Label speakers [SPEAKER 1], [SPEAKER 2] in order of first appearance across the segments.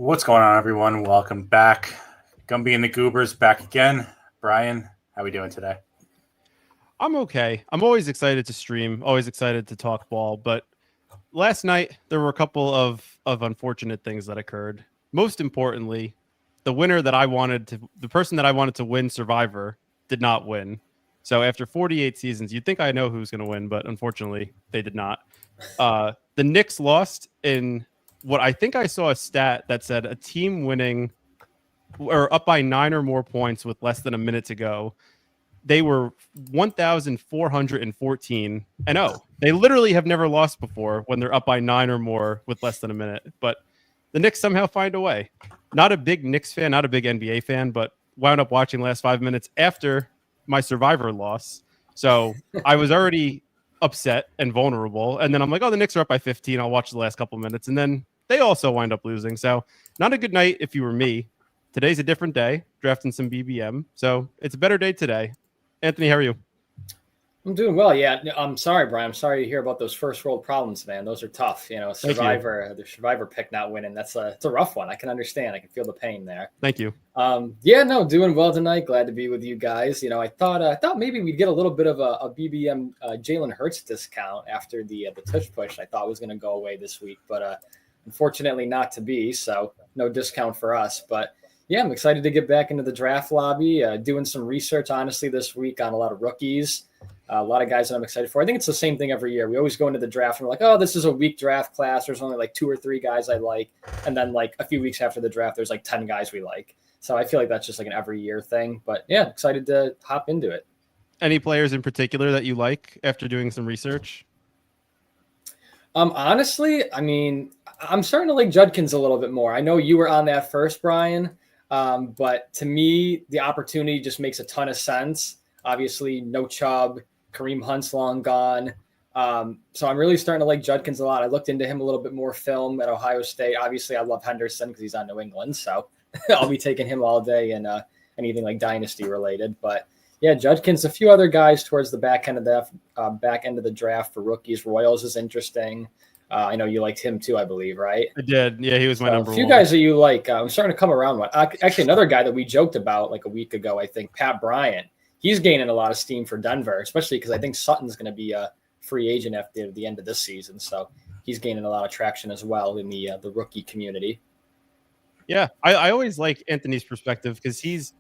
[SPEAKER 1] What's going on, everyone? Welcome back. Gumby and the Goobers back again. Brian, how we doing today?
[SPEAKER 2] I'm okay. I'm always excited to stream, always excited to talk ball, but last night there were a couple of unfortunate things that occurred. Most importantly, the person that I wanted to win Survivor did not win. So after 48 seasons, you'd think I know who's going to win, but unfortunately, they did not. The Knicks lost in what I think I saw a stat that said a team winning or up by 9 or more points with less than a minute to go. They were 1,414 and 0. They literally have never lost before when they're up by 9 or more with less than a minute. But the Knicks somehow find a way. Not a big Knicks fan, not a big NBA fan, but wound up watching the last 5 minutes after my Survivor loss. So I was already upset and vulnerable. And then I'm like, oh, the Knicks are up by 15. I'll watch the last couple minutes. And then they also wind up losing. So not a good night if you were me. Today's a different day, drafting some BBM. So it's a better day today. Anthony, how are you?
[SPEAKER 3] I'm doing well. Yeah, I'm sorry, Brian. I'm sorry to hear about those first world problems, man. Those are tough. The Survivor pick not winning. It's a rough one. I can understand. I can feel the pain there.
[SPEAKER 2] Thank you.
[SPEAKER 3] Doing well tonight. Glad to be with you guys. I thought maybe we'd get a little bit of a BBM Jalen Hurts discount after the tush push. I thought was going to go away this week, but unfortunately not to be. So no discount for us, but. Yeah, I'm excited to get back into the draft lobby, doing some research, honestly, this week on a lot of rookies, a lot of guys that I'm excited for. I think it's the same thing every year. We always go into the draft and we're like, oh, this is a weak draft class. There's only like 2 or 3 guys I like. And then like a few weeks after the draft, there's like 10 guys we like. So I feel like that's just like an every year thing. But yeah, excited to hop into it.
[SPEAKER 2] Any players in particular that you like after doing some research?
[SPEAKER 3] Honestly, I mean, I'm starting to like Judkins a little bit more. I know you were on that first, Brian. But to me, the opportunity just makes a ton of sense. Obviously, no Chubb, Kareem Hunt's long gone. So I'm really starting to like Judkins a lot. I looked into him a little bit more film at Ohio State. Obviously, I love Henderson because he's on New England. So I'll be taking him all day and anything like dynasty related. But yeah, Judkins, a few other guys towards the back end of the draft for rookies. Royals is interesting. I know you liked him too, I believe, right?
[SPEAKER 2] I did. Yeah, he was my number one.
[SPEAKER 3] A few guys that you like. I'm starting to come around. Actually, another guy that we joked about like a week ago, I think, Pat Bryant. He's gaining a lot of steam for Denver, especially because I think Sutton's going to be a free agent after the end of this season. So he's gaining a lot of traction as well in the rookie community.
[SPEAKER 2] Yeah, I always like Anthony's perspective because he's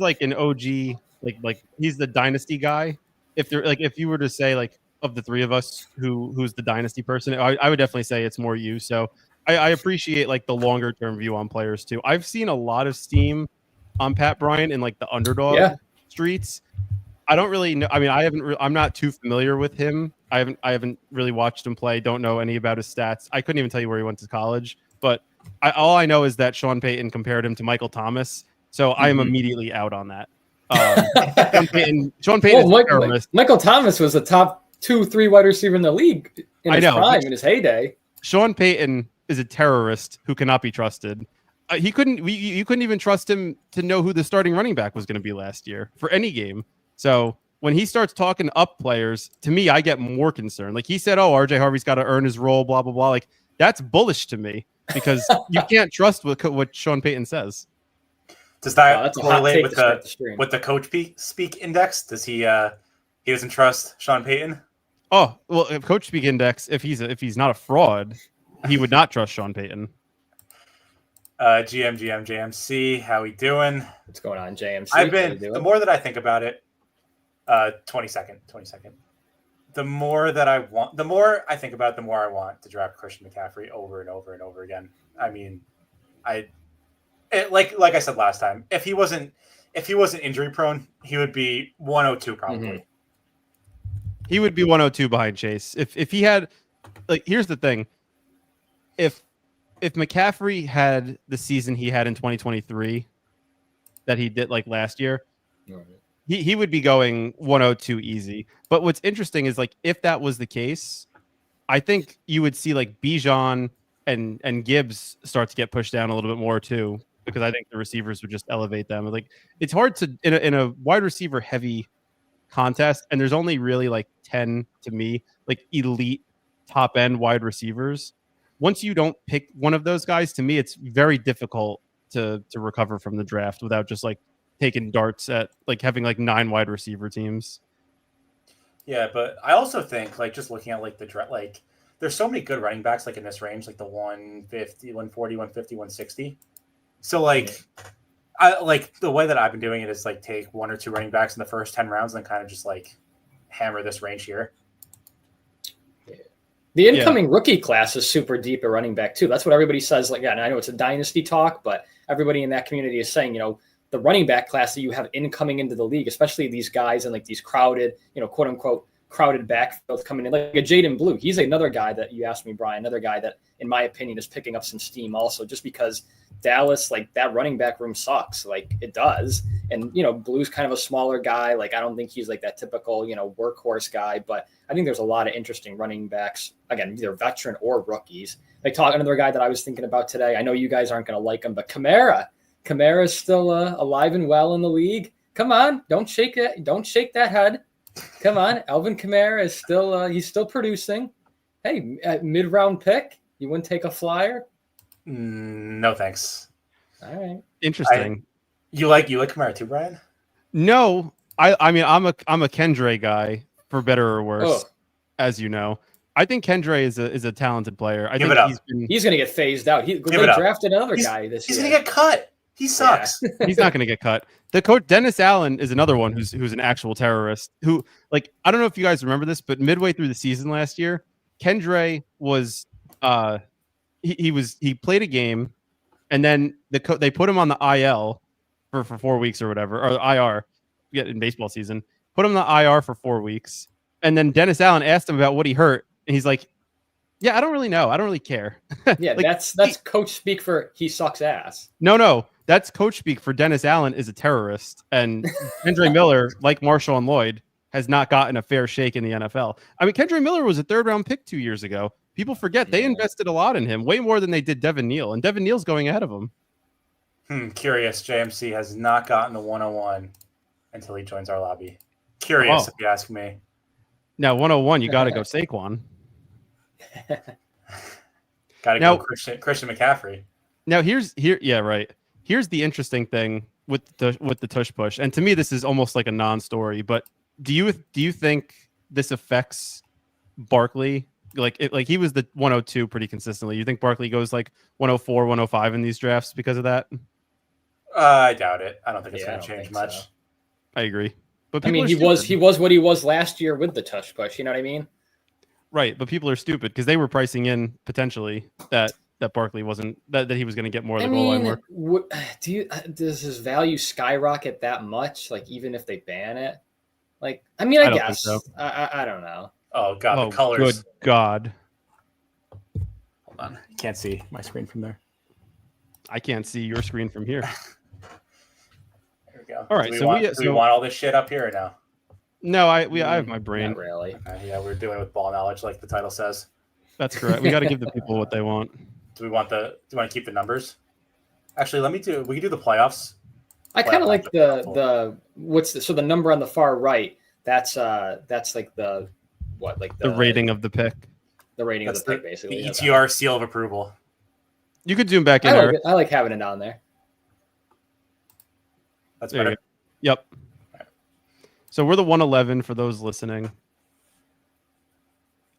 [SPEAKER 2] like an OG, like he's the dynasty guy. If you were to say like, of the three of us who's the dynasty person, I would definitely say it's more you. So I appreciate like the longer term view on players too. I've seen a lot of steam on Pat Bryant in like the underdog streets. I don't really know. I mean, I'm not too familiar with him. I haven't really watched him play. Don't know any about his stats. I couldn't even tell you where he went to college, but all I know is that Sean Payton compared him to Michael Thomas. So I am immediately out on that. Sean Payton is a terrorist.
[SPEAKER 3] Michael Thomas was the top 2-3 wide receiver in the league in his prime, in his heyday.
[SPEAKER 2] Sean Payton is a terrorist who cannot be trusted. You couldn't even trust him to know who the starting running back was going to be last year for any game. So when he starts talking up players, to me, I get more concerned. Like he said, oh, RJ Harvey's got to earn his role, blah, blah, blah. Like that's bullish to me because you can't trust what Sean Payton says.
[SPEAKER 1] Does that correlate with the coach speak index? Does he doesn't trust Sean Payton?
[SPEAKER 2] Oh, well, if Coach Speak Index, if he's not a fraud, he would not trust Sean Payton.
[SPEAKER 1] JMC, how we doing?
[SPEAKER 3] What's going on, JMC?
[SPEAKER 1] The more that I think about it, 20 second. The more I think about it, the more I want to draft Christian McCaffrey over and over and over again. I mean, like I said last time, if he wasn't injury prone, he would be 102 probably.
[SPEAKER 2] Mm-hmm. He would be 102 behind Chase. If he had, like, here's the thing. If McCaffrey had the season he had in 2023 that he did like last year, he would be going 102 easy. But what's interesting is like if that was the case, I think you would see like Bijan and Gibbs start to get pushed down a little bit more too, because I think the receivers would just elevate them. Like it's hard to in a wide receiver heavy contest, and there's only really like 10 to me like elite top end wide receivers. once you don't pick one of those guys, to me, it's very difficult to recover from the draft without just like taking darts at like having like 9 wide receiver teams.
[SPEAKER 1] Yeah, but I also think like just looking at like the draft, like there's so many good running backs like in this range, like the 150, 140, 150, 160. So like I like the way that I've been doing it is like take 1 or 2 running backs in the first 10 rounds and then kind of just like hammer this range here.
[SPEAKER 3] The incoming rookie class is super deep at running back too. That's what everybody says. Like, yeah, and I know it's a dynasty talk, but everybody in that community is saying, the running back class that you have incoming into the league, especially these guys in like these crowded, quote unquote crowded backfields coming in, like a Jaden Blue. He's another guy that you asked me, Brian, another guy that in my opinion is picking up some steam also, just because Dallas, like that running back room sucks. Like it does. And, Blue's kind of a smaller guy. Like, I don't think he's like that typical, workhorse guy, but I think there's a lot of interesting running backs, again, either veteran or rookies. Like another guy that I was thinking about today. I know you guys aren't going to like him, but Kamara is still alive and well in the league. Come on. Don't shake it. Don't shake that head. Come on. Alvin Kamara is still, he's still producing. Hey, mid-round pick. You wouldn't take a flyer?
[SPEAKER 1] No, thanks.
[SPEAKER 3] All right.
[SPEAKER 2] Interesting.
[SPEAKER 1] You like Kamara too, Brian?
[SPEAKER 2] No, I mean I'm a Kendre guy for better or worse, as you know. I think Kendre is a talented player. I think
[SPEAKER 3] he's going to get phased out. They drafted another guy this year.
[SPEAKER 1] He's going to get cut. He sucks.
[SPEAKER 2] Yeah. He's not going to get cut. The coach Dennis Allen is another one who's an actual terrorist. Who, like, I don't know if you guys remember this, but midway through the season last year, Kendre was he played a game, and then they put him on the IL for 4 weeks or whatever, or IR, in baseball season. Put him on the IR for 4 weeks, and then Dennis Allen asked him about what he hurt, and he's like, "Yeah, I don't really know. I don't really care."
[SPEAKER 3] Yeah, like, that's coach speak for he sucks ass.
[SPEAKER 2] No, that's coach speak for Dennis Allen is a terrorist, and Kendre Miller, like Marshall and Lloyd, has not gotten a fair shake in the NFL. I mean, Kendre Miller was a 3rd-round pick 2 years ago. People forget they invested a lot in him, way more than they did Devin Neal, and Devin Neal's going ahead of him.
[SPEAKER 1] Curious. JMC has not gotten the 101 until he joins our lobby. Curious, if you ask me.
[SPEAKER 2] Now, 101, you got to go Saquon.
[SPEAKER 1] Got to go Christian McCaffrey.
[SPEAKER 2] Now, here's the interesting thing with the tush push, and to me, this is almost like a non-story. But do you think this affects Barkley? Like he was the 102 pretty consistently. You think Barkley goes like 104, 105 in these drafts because of that?
[SPEAKER 1] I doubt it. I don't think it's going to change much. So.
[SPEAKER 2] I agree. But
[SPEAKER 3] I mean, he was what he was last year with the tush push. You know what I mean?
[SPEAKER 2] Right, but people are stupid because they were pricing in potentially that Barkley wasn't that he was going to get more of the goal line work.
[SPEAKER 3] Does his value skyrocket that much? Like even if they ban it? Like I mean, I guess so. I don't know.
[SPEAKER 1] Oh God, the colors!
[SPEAKER 2] Good God!
[SPEAKER 1] Hold on, you can't see my screen from there.
[SPEAKER 2] I can't see your screen from here.
[SPEAKER 1] There we go.
[SPEAKER 2] All right,
[SPEAKER 1] do we want all this shit up here or no?
[SPEAKER 2] No, I have my brain.
[SPEAKER 3] Not really.
[SPEAKER 1] Yeah, we're doing it with ball knowledge, like the title says.
[SPEAKER 2] That's correct. We got to give the people what they want.
[SPEAKER 1] Do you want to keep the numbers? Actually, we can do the playoffs.
[SPEAKER 3] I kind of like the number on the far right. That's like the
[SPEAKER 2] rating of the pick.
[SPEAKER 3] The rating of the pick, basically.
[SPEAKER 1] The ETR seal of approval.
[SPEAKER 2] You could zoom back in there.
[SPEAKER 3] I like having it down there.
[SPEAKER 1] That's better.
[SPEAKER 2] Yep. So we're the 111 for those listening.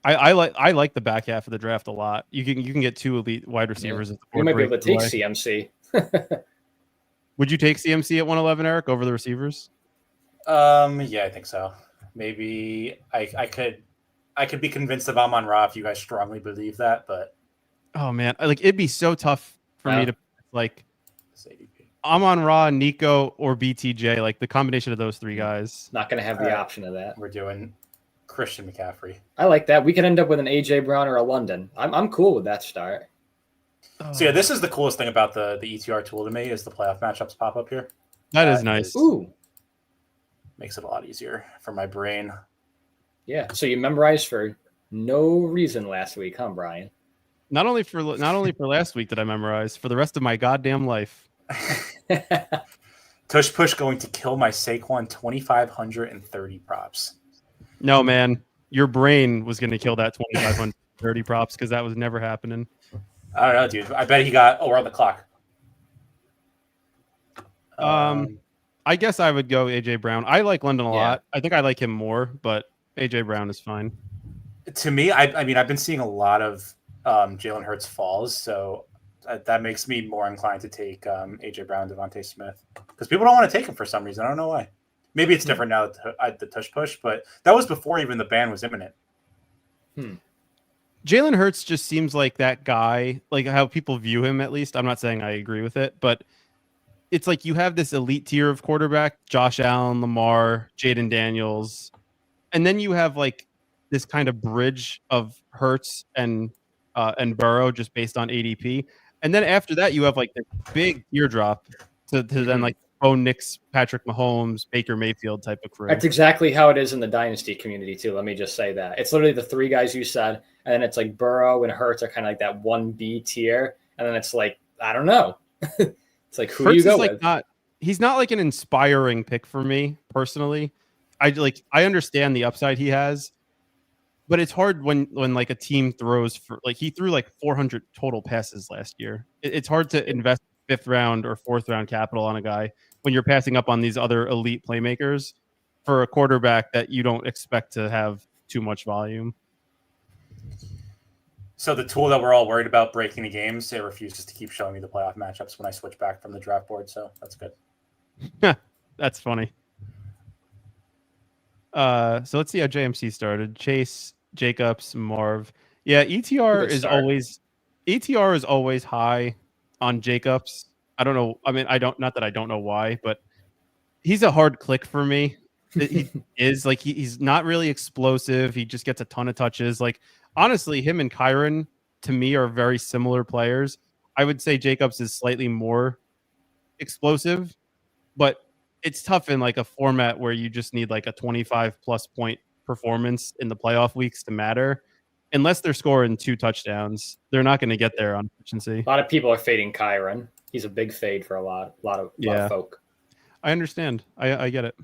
[SPEAKER 2] I like the back half of the draft a lot. You can get 2 elite wide receivers.
[SPEAKER 3] You might be able to take CMC.
[SPEAKER 2] Would you take CMC at 111, Eric, over the receivers?
[SPEAKER 1] Yeah, I think so. Maybe I could be convinced of Amon-Ra if you guys strongly believe that, but
[SPEAKER 2] oh man, like it'd be so tough for me to like Amon-Ra, Nico, or BTJ, like the combination of those 3 guys.
[SPEAKER 3] Not going to have the option of that.
[SPEAKER 1] We're doing Christian McCaffrey.
[SPEAKER 3] I like that. We could end up with an AJ Brown or a London. I'm cool with that start.
[SPEAKER 1] So yeah, this is the coolest thing about the ETR tool to me is the playoff matchups pop up here.
[SPEAKER 2] That is nice.
[SPEAKER 3] Ooh.
[SPEAKER 1] Makes it a lot easier for my brain.
[SPEAKER 3] Yeah. So you memorized for no reason last week, huh, Brian?
[SPEAKER 2] Not only for last week did I memorize, for the rest of my goddamn life.
[SPEAKER 1] Tush push going to kill my Saquon 2,530 props.
[SPEAKER 2] No, man. Your brain was going to kill that 2,500. 30 props because that was never happening.
[SPEAKER 1] I don't know, dude. I bet he got. Oh, we're on the clock.
[SPEAKER 2] I guess I would go AJ Brown. I like London a
[SPEAKER 3] Yeah.
[SPEAKER 2] lot. I think I like him more, but AJ Brown is fine.
[SPEAKER 1] To me, I mean, I've been seeing a lot of Jalen Hurts falls, so that makes me more inclined to take AJ Brown, Devontae Smith, because people don't want to take him for some reason. I don't know why. Maybe it's different now at the tush push, but that was before even the ban was imminent.
[SPEAKER 2] Jalen Hurts just seems like that guy, like how people view him, at least. I'm not saying I agree with it, but it's like you have this elite tier of quarterback, Josh Allen, Lamar, Jaden Daniels, and then you have like this kind of bridge of Hurts and Burrow just based on ADP. And then after that, you have like this big teardrop to then like Bo Nix, Patrick Mahomes, Baker Mayfield type of crew.
[SPEAKER 3] That's exactly how it is in the dynasty community too. Let me just say that it's literally the three guys you said, and then it's like Burrow and Hurts are kind of like that 1B tier, and then it's like I don't know. It's like who
[SPEAKER 2] Hurts
[SPEAKER 3] do you go
[SPEAKER 2] is like
[SPEAKER 3] with?
[SPEAKER 2] He's not like an inspiring pick for me personally. I understand the upside he has, but it's hard when like a team throws for like he threw like 400 total passes last year. It's hard to invest 5th round or 4th round capital on a guy when you're passing up on these other elite playmakers for a quarterback that you don't expect to have too much volume.
[SPEAKER 1] So the tool that we're all worried about breaking the games, it refuses to keep showing me the playoff matchups when I switch back from the draft board. So that's good.
[SPEAKER 2] That's funny. So let's see how JMC started. Chase, Jacobs, Marv. Yeah, ETR is always high on Jacobs. I don't know. I mean, not that I don't know why, but he's a hard click for me. He is like he's not really explosive. He just gets a ton of touches. Like honestly, him and Kyron to me are very similar players. I would say Jacobs is slightly more explosive, but it's tough in like a format where you just need like a 25 plus point performance in the playoff weeks to matter. Unless they're scoring 2 touchdowns, they're not going to get there on efficiency.
[SPEAKER 3] A lot of people are fading Kyron. He's a big fade for a lot of folk.
[SPEAKER 2] I understand. I get it.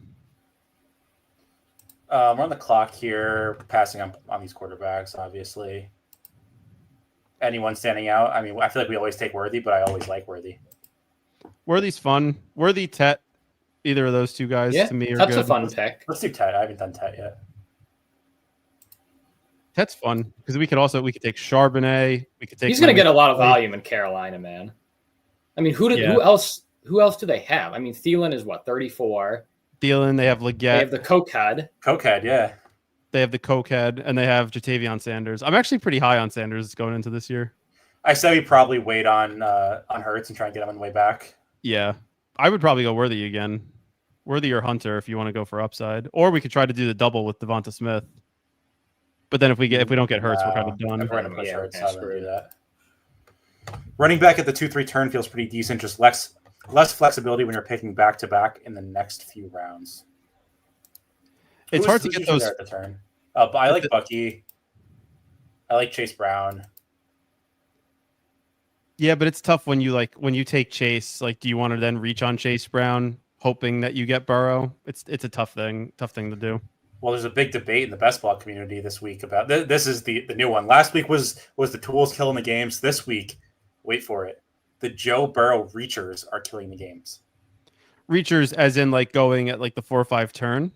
[SPEAKER 1] We're on the clock here, passing on these quarterbacks, obviously. Anyone standing out? I mean, I feel like we always take Worthy, but I always like Worthy.
[SPEAKER 2] Worthy's fun. Worthy, Tet, either of those two guys to me are
[SPEAKER 3] that's
[SPEAKER 2] good.
[SPEAKER 3] A fun pick.
[SPEAKER 1] Let's do Tet. I haven't done Tet yet.
[SPEAKER 2] Tet's fun because we could take Charbonnet. We could take.
[SPEAKER 3] He's going to get a lot of volume in Carolina, man. I mean, who else do they have? I mean, Thielen is what 34.
[SPEAKER 2] Thielen. They have Leggett.
[SPEAKER 3] They have the Cokehead.
[SPEAKER 1] Cokehead, yeah.
[SPEAKER 2] They have the Cokehead, and they have Jatavion Sanders. I'm actually pretty high on Sanders going into this year.
[SPEAKER 1] I said we probably wait on Hurts and try and get him on the way back.
[SPEAKER 2] Yeah, I would probably go Worthy again. Worthy or Hunter if you want to go for upside, or we could try to do the double with Devonta Smith. But then if we don't get Hurts, we're kind of done.
[SPEAKER 1] We're going to push Hurts. How do that? Running back at the 2-3 turn feels pretty decent. Just less flexibility when you're picking back to back in the next few rounds.
[SPEAKER 2] It's hard to get those
[SPEAKER 1] at the turn. But I like Bucky. I like Chase Brown.
[SPEAKER 2] Yeah, but it's tough when you take Chase. Like, do you want to then reach on Chase Brown, hoping that you get Burrow? It's a tough thing to do.
[SPEAKER 1] Well, there's a big debate in the best ball community this week about this is the new one. Last week was the tools killing the games. This week, wait for it, the Joe Burrow reachers are killing the games.
[SPEAKER 2] Reachers, as in like going at like the 4 or 5 turn.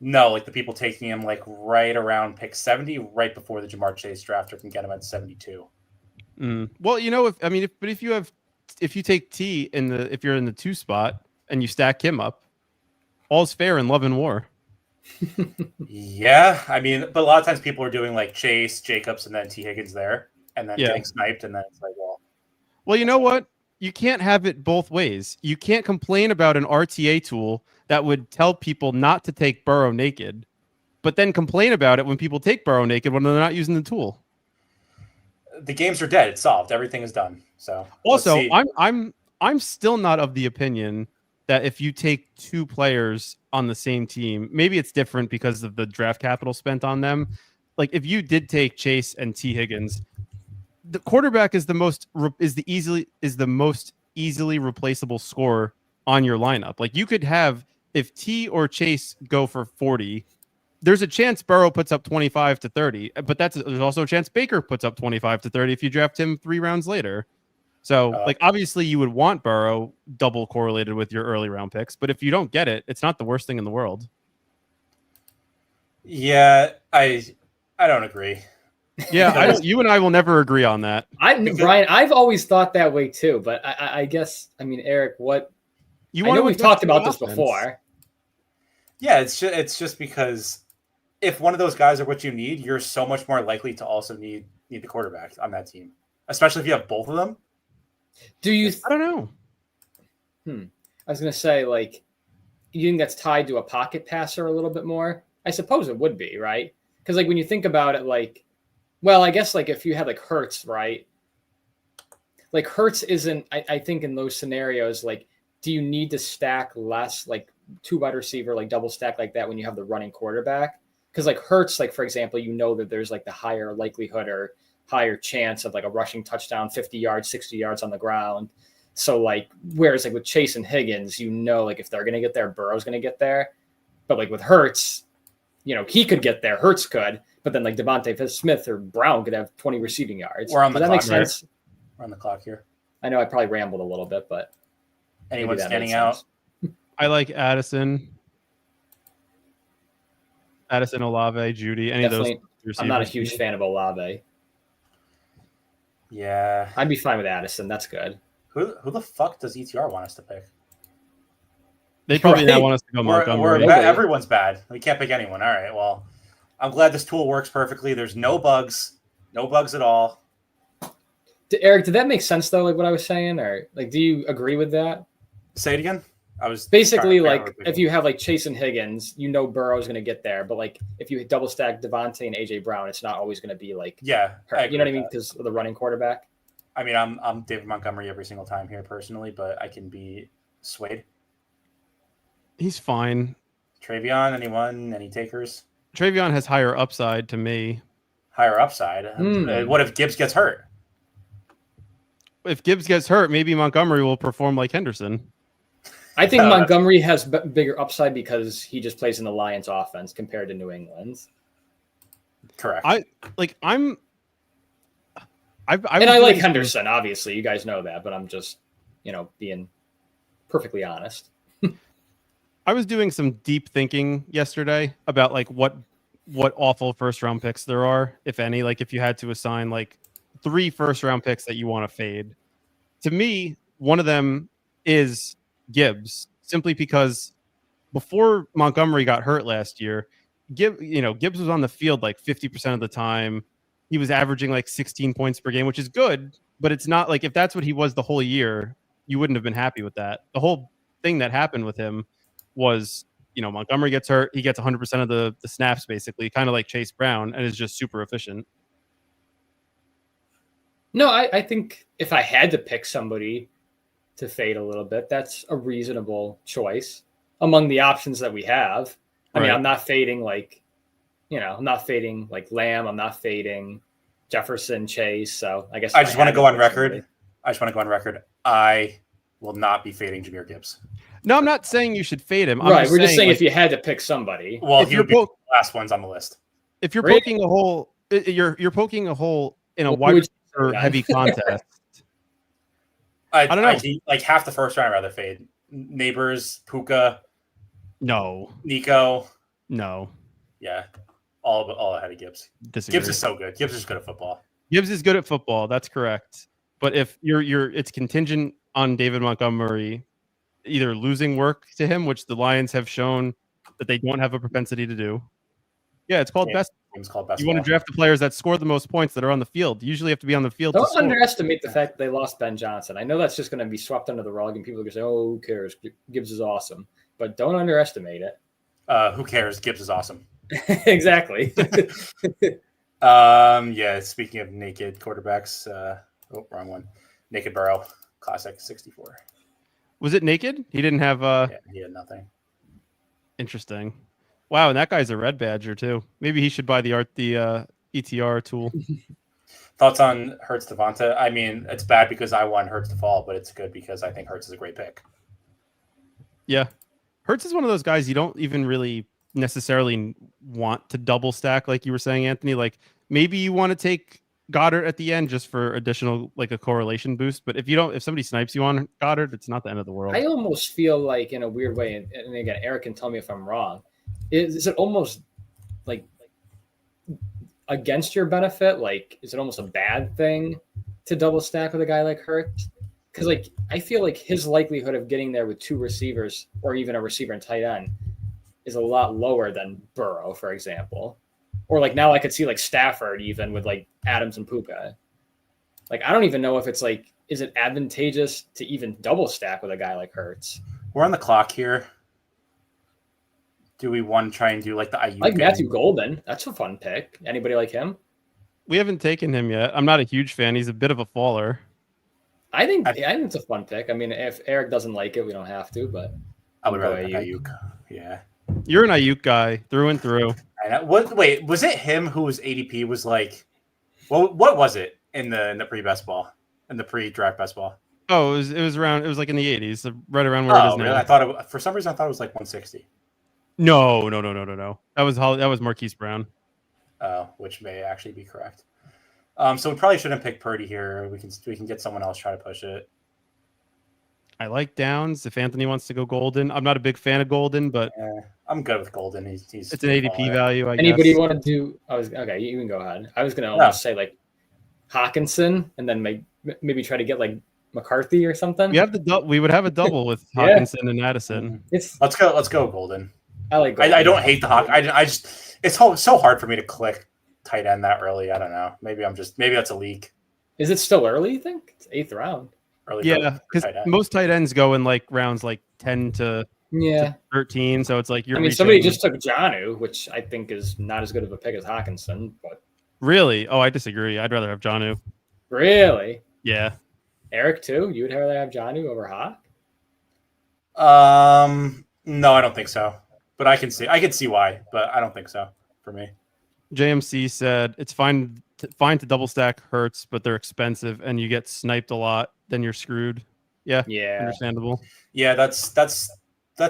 [SPEAKER 1] No, like the people taking him like right around pick 70, right before the Jamar Chase drafter can get him at 72.
[SPEAKER 2] Well, if you take T if you're in the 2 spot and you stack him up, all's fair in love and war.
[SPEAKER 1] Yeah, I mean, but a lot of times people are doing like Chase, Jacobs, and then T Higgins there, and then getting sniped, and then it's like,
[SPEAKER 2] well, you know what? You can't have it both ways. You can't complain about an RTA tool that would tell people not to take Burrow naked, but then complain about it when people take Burrow naked when they're not using the tool.
[SPEAKER 1] The games are dead. It's solved. Everything is done. So
[SPEAKER 2] also, I'm still not of the opinion that if you take 2 players on the same team, maybe it's different because of the draft capital spent on them. Like if you did take Chase and T Higgins, the quarterback is the most easily replaceable scorer on your lineup. Like you could have, if T or Chase go for 40 there's a chance Burrow puts up 25 to 30, but there's also a chance Baker puts up 25 to 30 if you draft him 3 rounds later. So, like, obviously you would want Burrow double correlated with your early round picks, but if you don't get it, it's not the worst thing in the world.
[SPEAKER 1] Yeah, I don't agree.
[SPEAKER 2] Yeah, you and I will never agree on that.
[SPEAKER 3] Brian, I've always thought that way too, but I guess, I mean, Eric, what I know we've talked about this before.
[SPEAKER 1] Yeah, it's just because if one of those guys are what you need, you're so much more likely to also need the quarterback on that team, especially if you have both of them.
[SPEAKER 2] I don't know.
[SPEAKER 3] I was gonna say, like, you think that's tied to a pocket passer a little bit more? I suppose it would be, right? Because like when you think about it, like, well, I guess like if you had like Hurts, right? Like Hurts isn't. I think in those scenarios, like, do you need to stack less, like 2 wide receiver, like double stack like that when you have the running quarterback? Because like Hurts, like for example, you know that there's like the higher likelihood or higher chance of like a rushing touchdown, 50 yards, 60 yards on the ground. So like, whereas like with Chase and Higgins, you know, like if they're going to get there, Burrow's going to get there. But like with Hurts, you know, he could get there, Hurts could, but then like Devontae Smith or Brown could have 20 receiving yards.
[SPEAKER 1] We're on the
[SPEAKER 3] Does that
[SPEAKER 1] clock,
[SPEAKER 3] make sense?
[SPEAKER 1] right? We're on the clock here.
[SPEAKER 3] I know I probably rambled a little bit, but
[SPEAKER 1] anyone standing out?
[SPEAKER 2] I like Addison, Olave, Judy, any
[SPEAKER 3] definitely,
[SPEAKER 2] of those receivers.
[SPEAKER 3] I'm not a huge fan of Olave.
[SPEAKER 1] Yeah.
[SPEAKER 3] I'd be fine with Addison. That's good.
[SPEAKER 1] Who the fuck does ETR want us to pick?
[SPEAKER 2] They probably not want us to go Montgomery.
[SPEAKER 1] Everyone's bad. We can't pick anyone. All right. Well, I'm glad this tool works perfectly. There's no bugs at all.
[SPEAKER 3] Eric, did that make sense though? Like what I was saying, or like, do you agree with that?
[SPEAKER 1] Say it again. I was
[SPEAKER 3] basically like, if you have like Chase and Higgins, you know Burrow's going to get there, but like if you double stack Devontae and AJ Brown, it's not always going to be like
[SPEAKER 1] you know what
[SPEAKER 3] I mean, because of the running quarterback.
[SPEAKER 1] I mean, I'm David Montgomery every single time here personally, but I can be swayed.
[SPEAKER 2] He's fine.
[SPEAKER 1] Travion, anyone? Any takers?
[SPEAKER 2] Travion has higher upside to me.
[SPEAKER 1] Higher upside? What if Gibbs gets hurt?
[SPEAKER 2] If Gibbs gets hurt, maybe Montgomery will perform like Henderson.
[SPEAKER 3] I think Montgomery has bigger upside because he just plays in the Lions offense compared to New England's.
[SPEAKER 1] Correct.
[SPEAKER 3] I like Henderson, obviously. You guys know that, but I'm just, being perfectly honest.
[SPEAKER 2] I was doing some deep thinking yesterday about like what awful first round picks there are, if any. Like if you had to assign like 3 first round picks that you want to fade. To me, one of them is Gibbs, simply because before Montgomery got hurt last year, Gibbs was on the field like 50% of the time. He was averaging like 16 points per game, which is good, but it's not like if that's what he was the whole year, you wouldn't have been happy with that. The whole thing that happened with him was, Montgomery gets hurt, he gets 100% of the snaps basically, kind of like Chase Brown, and is just super efficient.
[SPEAKER 3] No, I think if I had to pick somebody to fade a little bit, that's a reasonable choice among the options that we have. I mean, I'm not fading I'm not fading like Lamb. I'm not fading Jefferson, Chase. So I guess
[SPEAKER 1] I just want to go on record. I will not be fading Jahmyr Gibbs.
[SPEAKER 2] No, I'm not saying you should fade him.
[SPEAKER 3] We're just saying if you had to pick somebody.
[SPEAKER 1] Well, he would be the last ones on the list.
[SPEAKER 2] If you're poking a hole, you're poking a hole in a wide receiver heavy contest.
[SPEAKER 1] I don't know. Like half the first round, I'd rather fade Neighbors, Puka.
[SPEAKER 2] No.
[SPEAKER 1] Nico.
[SPEAKER 2] No.
[SPEAKER 1] Yeah. All ahead of Gibbs.
[SPEAKER 2] Disagree.
[SPEAKER 1] Gibbs is so good. Gibbs is good at football.
[SPEAKER 2] Gibbs is good at football. That's correct. But if it's contingent on David Montgomery either losing work to him, which the Lions have shown that they don't have a propensity to do. Yeah, it's called best.
[SPEAKER 1] It's called best.
[SPEAKER 2] You want to draft the players that score the most points that are on the field. You usually have to be on the field.
[SPEAKER 3] Don't underestimate the fact that they lost Ben Johnson. I know that's just going to be swept under the rug, and people are going to say, "Oh, who cares? Gibbs is awesome," but don't underestimate it.
[SPEAKER 1] Who cares? Gibbs is awesome.
[SPEAKER 3] Exactly.
[SPEAKER 1] Yeah. Speaking of naked quarterbacks, wrong one. Naked Burrow, classic 64.
[SPEAKER 2] Was it naked? He didn't have.
[SPEAKER 1] Yeah, he had nothing.
[SPEAKER 2] Interesting. Wow, and that guy's a red badger too. Maybe he should buy the ETR tool.
[SPEAKER 1] Thoughts on Hurts Devonta? I mean, it's bad because I want Hurts to fall, but it's good because I think Hurts is a great pick.
[SPEAKER 2] Yeah, Hurts is one of those guys you don't even really necessarily want to double stack like you were saying, Anthony. Like maybe you want to take Goddard at the end just for additional like a correlation boost. But if somebody snipes you on Goddard, it's not the end of the world.
[SPEAKER 3] I almost feel like in a weird way, and again, Eric can tell me if I'm wrong. Is it almost like against your benefit? Like, is it almost a bad thing to double stack with a guy like Hurts? Because like I feel like his likelihood of getting there with 2 receivers or even a receiver and tight end is a lot lower than Burrow, for example. Or like now I could see like Stafford even with like Adams and Puka. Like I don't even know if it's like, is it advantageous to even double stack with a guy like Hurts?
[SPEAKER 1] We're on the clock here. Do we want to try and do like the Ayuk?
[SPEAKER 3] Like Matthew Golden. That's a fun pick. Anybody like him?
[SPEAKER 2] We haven't taken him yet. I'm not a huge fan. He's a bit of a faller.
[SPEAKER 3] I think it's a fun pick. I mean, if Eric doesn't like it, we don't have to, but
[SPEAKER 1] I would rather pick Ayuk. Yeah.
[SPEAKER 2] You're an Ayuk guy through and through.
[SPEAKER 1] I know. Wait, was it him whose ADP was like, well, what was it in the pre-best ball, in the pre-draft best ball?
[SPEAKER 2] Oh, it was around. It was like in the 80s, right around where it is now.
[SPEAKER 1] Really? I thought for some reason I thought it was like 160.
[SPEAKER 2] No. That was Marquise Brown.
[SPEAKER 1] Which may actually be correct. So we probably shouldn't pick Purdy here. We can get someone else try to push it.
[SPEAKER 2] I like Downs if Anthony wants to go Golden. I'm not a big fan of Golden, but
[SPEAKER 1] I'm good with Golden. He's
[SPEAKER 2] it's an ADP value.
[SPEAKER 3] Anybody want to do? Okay, you can go ahead. I was going to almost say like Hawkinson, and then maybe try to get like McCarthy or something.
[SPEAKER 2] We would have a double with Hawkinson and Addison.
[SPEAKER 1] Let's go Golden.
[SPEAKER 3] I like Golden.
[SPEAKER 1] I don't hate the Hawk. I just it's so hard for me to click tight end that early. I don't know. Maybe that's a leak.
[SPEAKER 3] Is it still early? You think it's 8th round?
[SPEAKER 1] Early,
[SPEAKER 2] yeah, because most tight ends go in like rounds like 10 to 13. So it's like
[SPEAKER 3] somebody just took Jonnu, which I think is not as good of a pick as Hawkinson. But
[SPEAKER 2] really, I disagree. I'd rather have Jonnu.
[SPEAKER 3] Really?
[SPEAKER 2] Yeah.
[SPEAKER 3] Eric too. You would rather have Jonnu over Hawk?
[SPEAKER 1] No, I don't think so. But I can see why, but I don't think so for me.
[SPEAKER 2] JMC said it's fine to double stack Hurts, but they're expensive and you get sniped a lot, then you're screwed. Yeah. Understandable.
[SPEAKER 1] Yeah, that's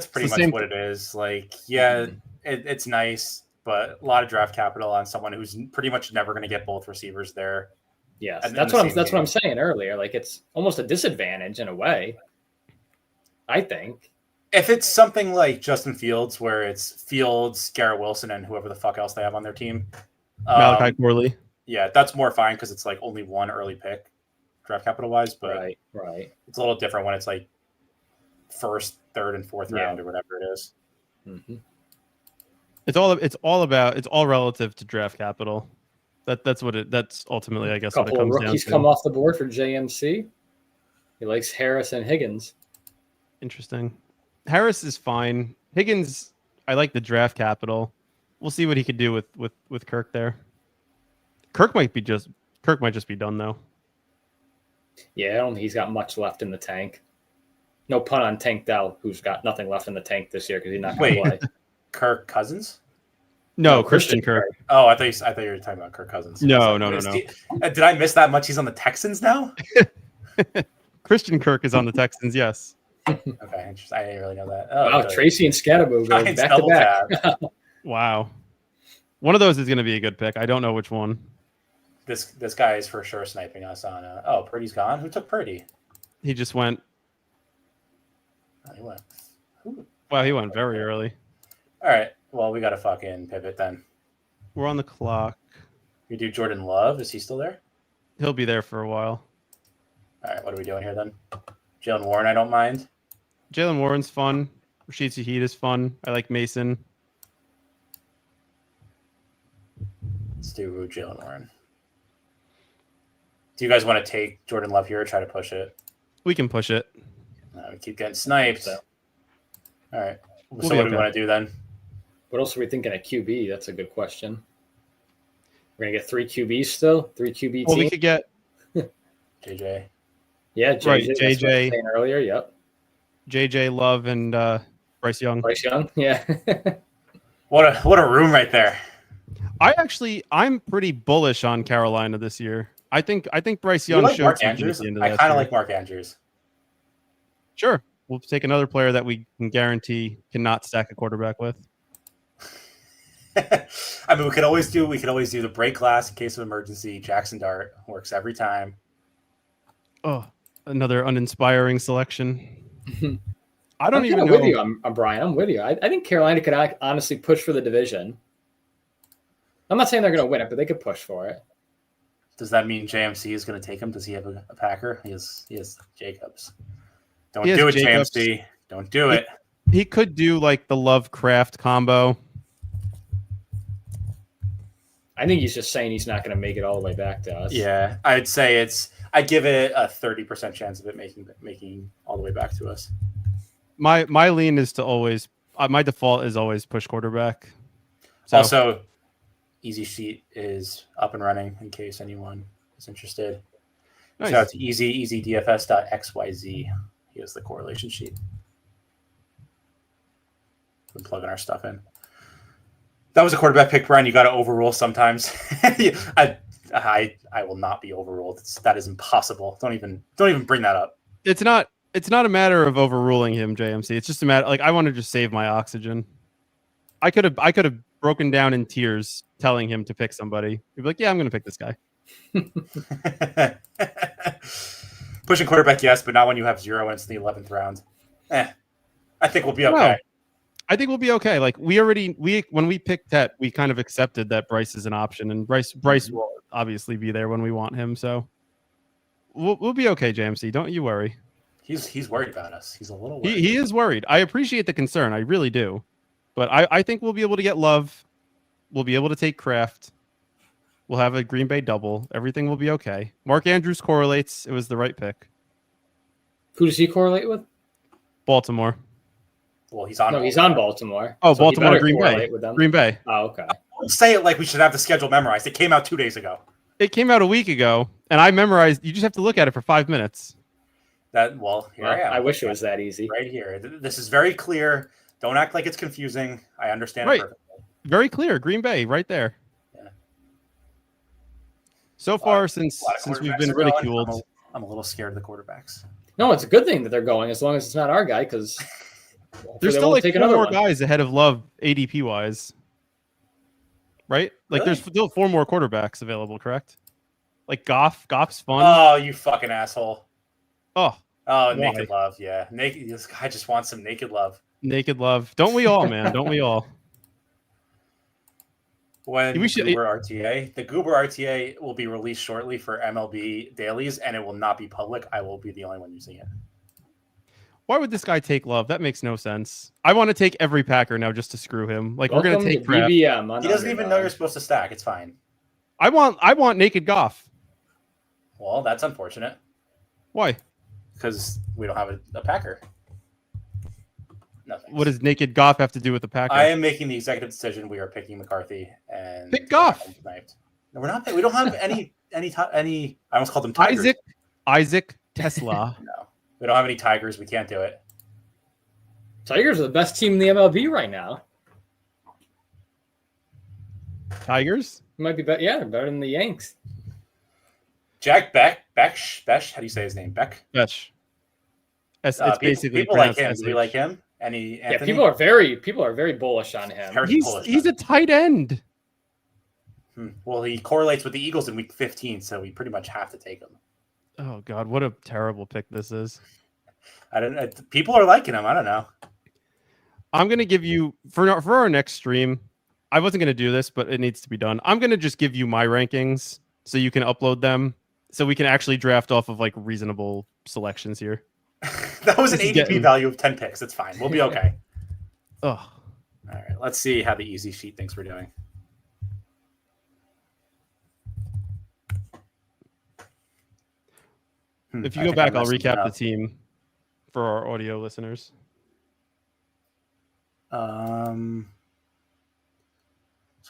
[SPEAKER 1] pretty much what it is. Like, it's nice, but a lot of draft capital on someone who's pretty much never going to get both receivers there.
[SPEAKER 3] Yes, that's what I'm saying earlier. Like, it's almost a disadvantage in a way, I think.
[SPEAKER 1] If it's something like Justin Fields, where it's Fields, Garrett Wilson, and whoever the fuck else they have on their team,
[SPEAKER 2] Malachi Corley.
[SPEAKER 1] Yeah, that's more fine because it's like only one early pick, draft capital wise. But
[SPEAKER 3] right,
[SPEAKER 1] it's a little different when it's like first, third, and fourth round or whatever it is.
[SPEAKER 3] Mm-hmm.
[SPEAKER 2] It's all relative to draft capital. That's ultimately, I guess, what it comes down to.
[SPEAKER 3] Rookies come off the board for JMC. He likes Harris and Higgins.
[SPEAKER 2] Interesting. Harris is fine. Higgins, I like the draft capital. We'll see what he could do with Kirk there. Kirk might just be done though.
[SPEAKER 3] Yeah, I don't think he's got much left in the tank. No pun on Tank Dell, who's got nothing left in the tank this year because he's not going to play.
[SPEAKER 1] Kirk Cousins?
[SPEAKER 2] No, Christian Kirk.
[SPEAKER 1] Oh, I thought you were talking about Kirk Cousins.
[SPEAKER 2] No.
[SPEAKER 1] Did I miss that much? He's on the Texans now?
[SPEAKER 2] Christian Kirk is on the Texans, yes.
[SPEAKER 1] Okay, interesting. I didn't really know that.
[SPEAKER 3] Wow, good. Tracy and Scatterbo go back to back.
[SPEAKER 2] Wow. One of those is going to be a good pick. I don't know which one.
[SPEAKER 1] This guy is for sure sniping us on. Purdy's gone. Who took Purdy?
[SPEAKER 2] He just went.
[SPEAKER 1] Oh, he went.
[SPEAKER 2] Wow, he went very early.
[SPEAKER 1] All right. Well, we got to fucking pivot then.
[SPEAKER 2] We're on the clock.
[SPEAKER 1] We do Jordan Love. Is he still there?
[SPEAKER 2] He'll be there for a while.
[SPEAKER 1] All right. What are we doing here then? Jalen Warren, I don't mind.
[SPEAKER 2] Jalen Warren's fun. Rashid Shaheed is fun. I like Mason.
[SPEAKER 1] Let's do Jalen Warren. Do you guys want to take Jordan Love here or try to push it?
[SPEAKER 2] We can push it.
[SPEAKER 1] We keep getting sniped. So. All right. So what do we want to do then?
[SPEAKER 3] What else are we thinking at QB? That's a good question. We're going to get 3 QBs still? 3 QB team?
[SPEAKER 2] Well, we could get
[SPEAKER 1] JJ.
[SPEAKER 3] Yeah, JJ.
[SPEAKER 2] Right,
[SPEAKER 3] JJ.
[SPEAKER 2] JJ.
[SPEAKER 3] Saying earlier, yep.
[SPEAKER 2] JJ Love and Bryce Young.
[SPEAKER 3] Bryce Young, yeah.
[SPEAKER 1] What a room right there.
[SPEAKER 2] I'm pretty bullish on Carolina this year. I think Bryce Young showed
[SPEAKER 1] Mark Andrews. I kind of like Mark Andrews.
[SPEAKER 2] Sure, we'll take another player that we can guarantee cannot stack a quarterback with.
[SPEAKER 1] I mean, we could always do the break glass in case of emergency. Jackson Dart works every time.
[SPEAKER 2] Oh, another uninspiring selection. I don't
[SPEAKER 3] I'm
[SPEAKER 2] even know.
[SPEAKER 3] with you. I'm Brian. I'm with you. I think Carolina could honestly push for the division. I'm not saying they're going to win it, but they could push for it.
[SPEAKER 1] Does that mean JMC is going to take him? Does he have a Packer? He has Jacobs. Don't
[SPEAKER 2] He has
[SPEAKER 1] do it,
[SPEAKER 2] Jacobs.
[SPEAKER 1] JMC. Don't do it.
[SPEAKER 2] He could do like the Lovecraft combo.
[SPEAKER 3] I think he's just saying he's not going to make it all the way back to us.
[SPEAKER 1] Yeah, I'd say I give it a 30% chance of it making all the way back to us.
[SPEAKER 2] My lean is to always my default is always push quarterback.
[SPEAKER 1] So. Also, Easy Sheet is up and running in case anyone is interested. Nice. Shout out to easydfs.xyz. He has the correlation sheet. Been plugging our stuff in. That was a quarterback pick, Brian. You got to overrule sometimes. I will not be overruled. That is impossible. Don't even bring that up.
[SPEAKER 2] It's not a matter of overruling him, JMC. It's just a matter I want to just save my oxygen. I could have broken down in tears telling him to pick somebody. He'd be like, "Yeah, I'm going to pick this guy."
[SPEAKER 1] Pushing quarterback, yes, but not when you have 0 wins in the 11th round. I think we'll be okay.
[SPEAKER 2] No. I think we'll be okay. Like when we picked Tet, we kind of accepted that Bryce is an option, and Bryce will obviously be there when we want him. So we'll be okay, JMC. Don't you worry.
[SPEAKER 1] He's worried about us. He's a little worried.
[SPEAKER 2] He is worried. I appreciate the concern. I really do. But I think we'll be able to get Love. We'll be able to take Kraft. We'll have a Green Bay double. Everything will be okay. Mark Andrews correlates. It was the right pick.
[SPEAKER 3] Who does he correlate with?
[SPEAKER 2] Baltimore.
[SPEAKER 1] Well, he's on
[SPEAKER 3] Baltimore.
[SPEAKER 2] Oh, so Baltimore, Green Bay.
[SPEAKER 3] With them.
[SPEAKER 2] Green Bay.
[SPEAKER 3] Oh, okay.
[SPEAKER 1] Don't say it like we should have the schedule memorized. It came out 2 days ago.
[SPEAKER 2] It came out a week ago, and I memorized. You just have to look at it for 5 minutes.
[SPEAKER 1] Here I am.
[SPEAKER 3] I wish it was that easy.
[SPEAKER 1] Right here. This is very clear. Don't act like it's confusing. I understand it perfectly.
[SPEAKER 2] Very clear. Green Bay, right there. Yeah. So far, since we've been ridiculed,
[SPEAKER 1] I'm a little scared of the quarterbacks.
[SPEAKER 3] No, it's a good thing that they're going, as long as it's not our guy, because
[SPEAKER 2] there's still like 4 more guys ahead of Love ADP wise. Right? Like There's still 4 more quarterbacks available, correct? Like Goff's fun.
[SPEAKER 1] Oh, you fucking asshole.
[SPEAKER 2] Oh,
[SPEAKER 1] Naked Love, yeah. This guy just wants some Naked Love.
[SPEAKER 2] Naked Love. Don't we all, man? Don't we all?
[SPEAKER 1] The Goober RTA will be released shortly for MLB dailies, and it will not be public. I will be the only one using it.
[SPEAKER 2] Why would this guy take Love? That makes no sense. I want to take every Packer now just to screw him. Like, we're going to take Kraft.
[SPEAKER 1] He doesn't even know you're supposed to stack. It's fine.
[SPEAKER 2] I want Naked Goff.
[SPEAKER 1] Well, that's unfortunate.
[SPEAKER 2] Why?
[SPEAKER 1] Because we don't have a Packer.
[SPEAKER 2] What does Naked Goff have to do with the Packer?
[SPEAKER 1] I am making the executive decision. We are picking McCarthy and
[SPEAKER 2] pick Goff.
[SPEAKER 1] No, we're not. We don't have any. I almost called them Tigers.
[SPEAKER 2] Isaac Tesla.
[SPEAKER 1] No, we don't have any Tigers. We can't do it.
[SPEAKER 3] Tigers are the best team in the MLB right now.
[SPEAKER 2] Tigers
[SPEAKER 3] might be better. Yeah, they're better than the Yanks.
[SPEAKER 1] Jack Beck. How do you say his name? Beck.
[SPEAKER 2] It's basically
[SPEAKER 1] people like him. Do we like him?
[SPEAKER 3] Yeah, people are very bullish on him.
[SPEAKER 2] He's a tight end.
[SPEAKER 1] Well, he correlates with the Eagles in week 15, so we pretty much have to take him.
[SPEAKER 2] Oh God, what a terrible pick this is.
[SPEAKER 1] People are liking him. I don't know.
[SPEAKER 2] I'm gonna give you for our next stream. I wasn't gonna do this, but it needs to be done. I'm gonna just give you my rankings so you can upload them, so we can actually draft off of like reasonable selections here.
[SPEAKER 1] That was an ADP value of 10 picks. It's fine. We'll be okay.
[SPEAKER 2] Oh.
[SPEAKER 1] All right. Let's see how the easy sheet thinks we're doing.
[SPEAKER 2] If you go back, I'll recap the team for our audio listeners.
[SPEAKER 1] So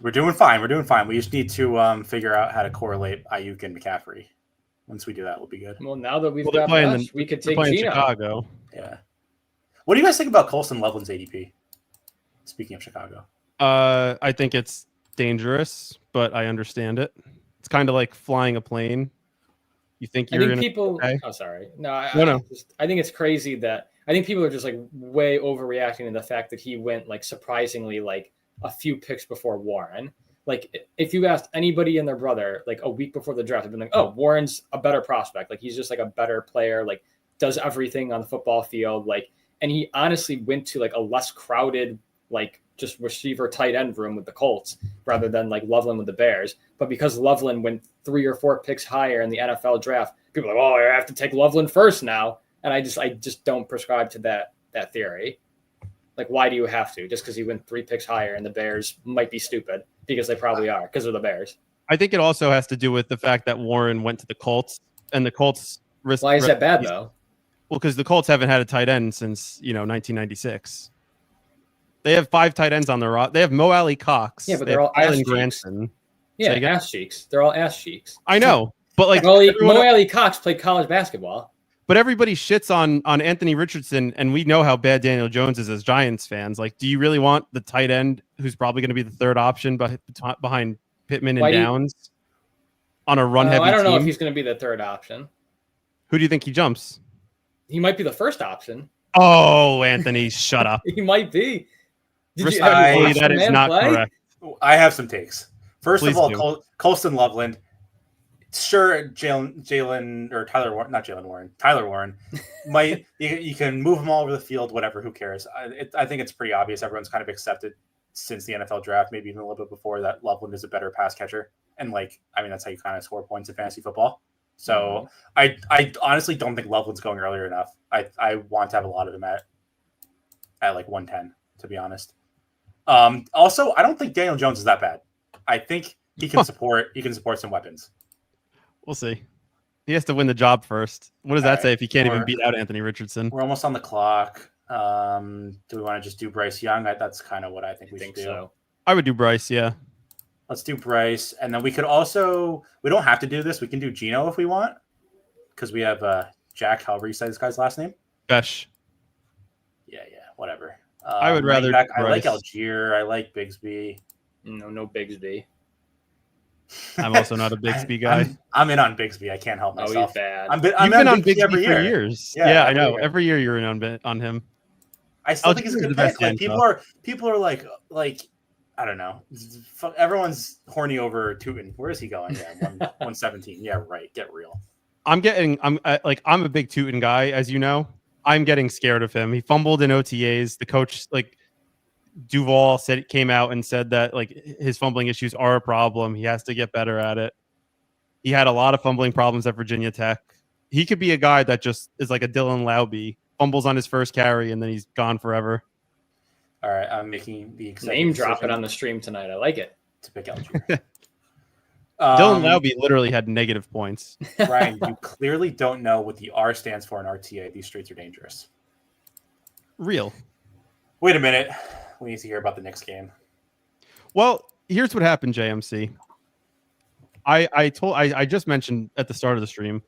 [SPEAKER 1] we're doing fine. We just need to figure out how to correlate Ayuk and McCaffrey. Once we do that, we'll be good.
[SPEAKER 3] Well, now that we've got Rush, we could take Gino.
[SPEAKER 2] Chicago.
[SPEAKER 1] Yeah. What do you guys think about Colson Loveland's ADP? Speaking of Chicago.
[SPEAKER 2] I think it's dangerous, but I understand it. It's kind of like flying a plane. You think you're
[SPEAKER 3] Oh, sorry. No. I think it's crazy that I think people are just like way overreacting to the fact that he went like surprisingly like a few picks before Warren. Like if you asked anybody and their brother like a week before the draft, they'd be like, "Oh, Warren's a better prospect. Like he's just like a better player. Like does everything on the football field. Like and he honestly went to like a less crowded like just receiver tight end room with the Colts rather than like Loveland with the Bears. But because Loveland went 3 or 4 picks higher in the NFL draft, people are like, oh, I have to take Loveland first now. And I just don't prescribe to that theory. Like, why do you have to? Just because he went 3 picks higher and the Bears might be stupid because they probably are because they're the Bears.
[SPEAKER 2] I think it also has to do with the fact that Warren went to the Colts and the Colts risk.
[SPEAKER 3] Why is that bad though?
[SPEAKER 2] Well, because the Colts haven't had a tight end since 1996. They have 5 tight ends on their roster. They have Mo Alley Cox.
[SPEAKER 3] Yeah, but they're all
[SPEAKER 2] Alan
[SPEAKER 3] ass
[SPEAKER 2] Granson.
[SPEAKER 3] cheeks. Yeah, ass cheeks. They're all ass cheeks.
[SPEAKER 2] I know, but like
[SPEAKER 3] Mo Alley Cox played college basketball.
[SPEAKER 2] But everybody shits on Anthony Richardson, and we know how bad Daniel Jones is as Giants fans. Like, do you really want the tight end who's probably going to be the 3rd option behind Pittman and Downs on a run-heavy team?
[SPEAKER 3] I don't know if he's going to be the 3rd option.
[SPEAKER 2] Who do you think he jumps?
[SPEAKER 3] He might be the 1st option.
[SPEAKER 2] Oh, Anthony, shut up.
[SPEAKER 3] He might be.
[SPEAKER 2] That is not correct.
[SPEAKER 1] I have some takes. First
[SPEAKER 2] Please
[SPEAKER 1] of all, Colston Loveland. Sure, Jalen or Tyler Warren, not Jalen Warren, Tyler Warren. Might you can move them all over the field, whatever. Who cares? I think it's pretty obvious. Everyone's kind of accepted since the NFL draft, maybe even a little bit before, that Loveland is a better pass catcher. And that's how you kind of score points in fantasy football. So I honestly don't think Loveland's going earlier enough. I want to have a lot of him at like 110, to be honest. Also, I don't think Daniel Jones is that bad. I think he can support some weapons.
[SPEAKER 2] We'll see. He has to win the job first. What does that say if he can't even beat out Anthony Richardson?
[SPEAKER 1] We're almost on the clock. Do we want to just do Bryce Young? That's kind of what I think we should do. So.
[SPEAKER 2] I would do Bryce, yeah.
[SPEAKER 1] Let's do Bryce. And then we could also, we don't have to do this. We can do Gino if we want. Because we have Jack, however you say this guy's last name.
[SPEAKER 2] Besh.
[SPEAKER 1] Yeah, whatever.
[SPEAKER 2] I would rather.
[SPEAKER 1] I like Algier. I like Bigsby.
[SPEAKER 3] No Bigsby.
[SPEAKER 2] I'm also not a Bigsby guy.
[SPEAKER 1] I'm in on Bigsby. I can't help myself.
[SPEAKER 3] Oh, he's bad.
[SPEAKER 1] You've been on Bigsby every year.
[SPEAKER 2] For years. Yeah, I know. Every year you're in on him.
[SPEAKER 1] I still think he's a good pick. Like, people are like I don't know. Everyone's horny over Tootin. Where is he going? Yeah, 117. Yeah, right. Get real. I'm
[SPEAKER 2] a big Tootin guy, as you know. I'm getting scared of him. He fumbled in OTAs. The coach, Duval came out and said that his fumbling issues are a problem. He has to get better at it. He had a lot of fumbling problems at Virginia Tech. He could be a guy that just is like a Dylan Lauby, fumbles on his first carry and then he's gone forever.
[SPEAKER 1] All right, I'm making the
[SPEAKER 3] name dropping on the stream tonight. I like it.
[SPEAKER 1] To pick Algier.
[SPEAKER 2] Dylan Lauby literally had negative points.
[SPEAKER 1] Ryan, you clearly don't know what the R stands for in RTA. These streets are dangerous.
[SPEAKER 2] Real.
[SPEAKER 1] Wait a minute. We need to hear about the Knicks game.
[SPEAKER 2] Well, here's what happened, JMC. I just mentioned at the start of the stream,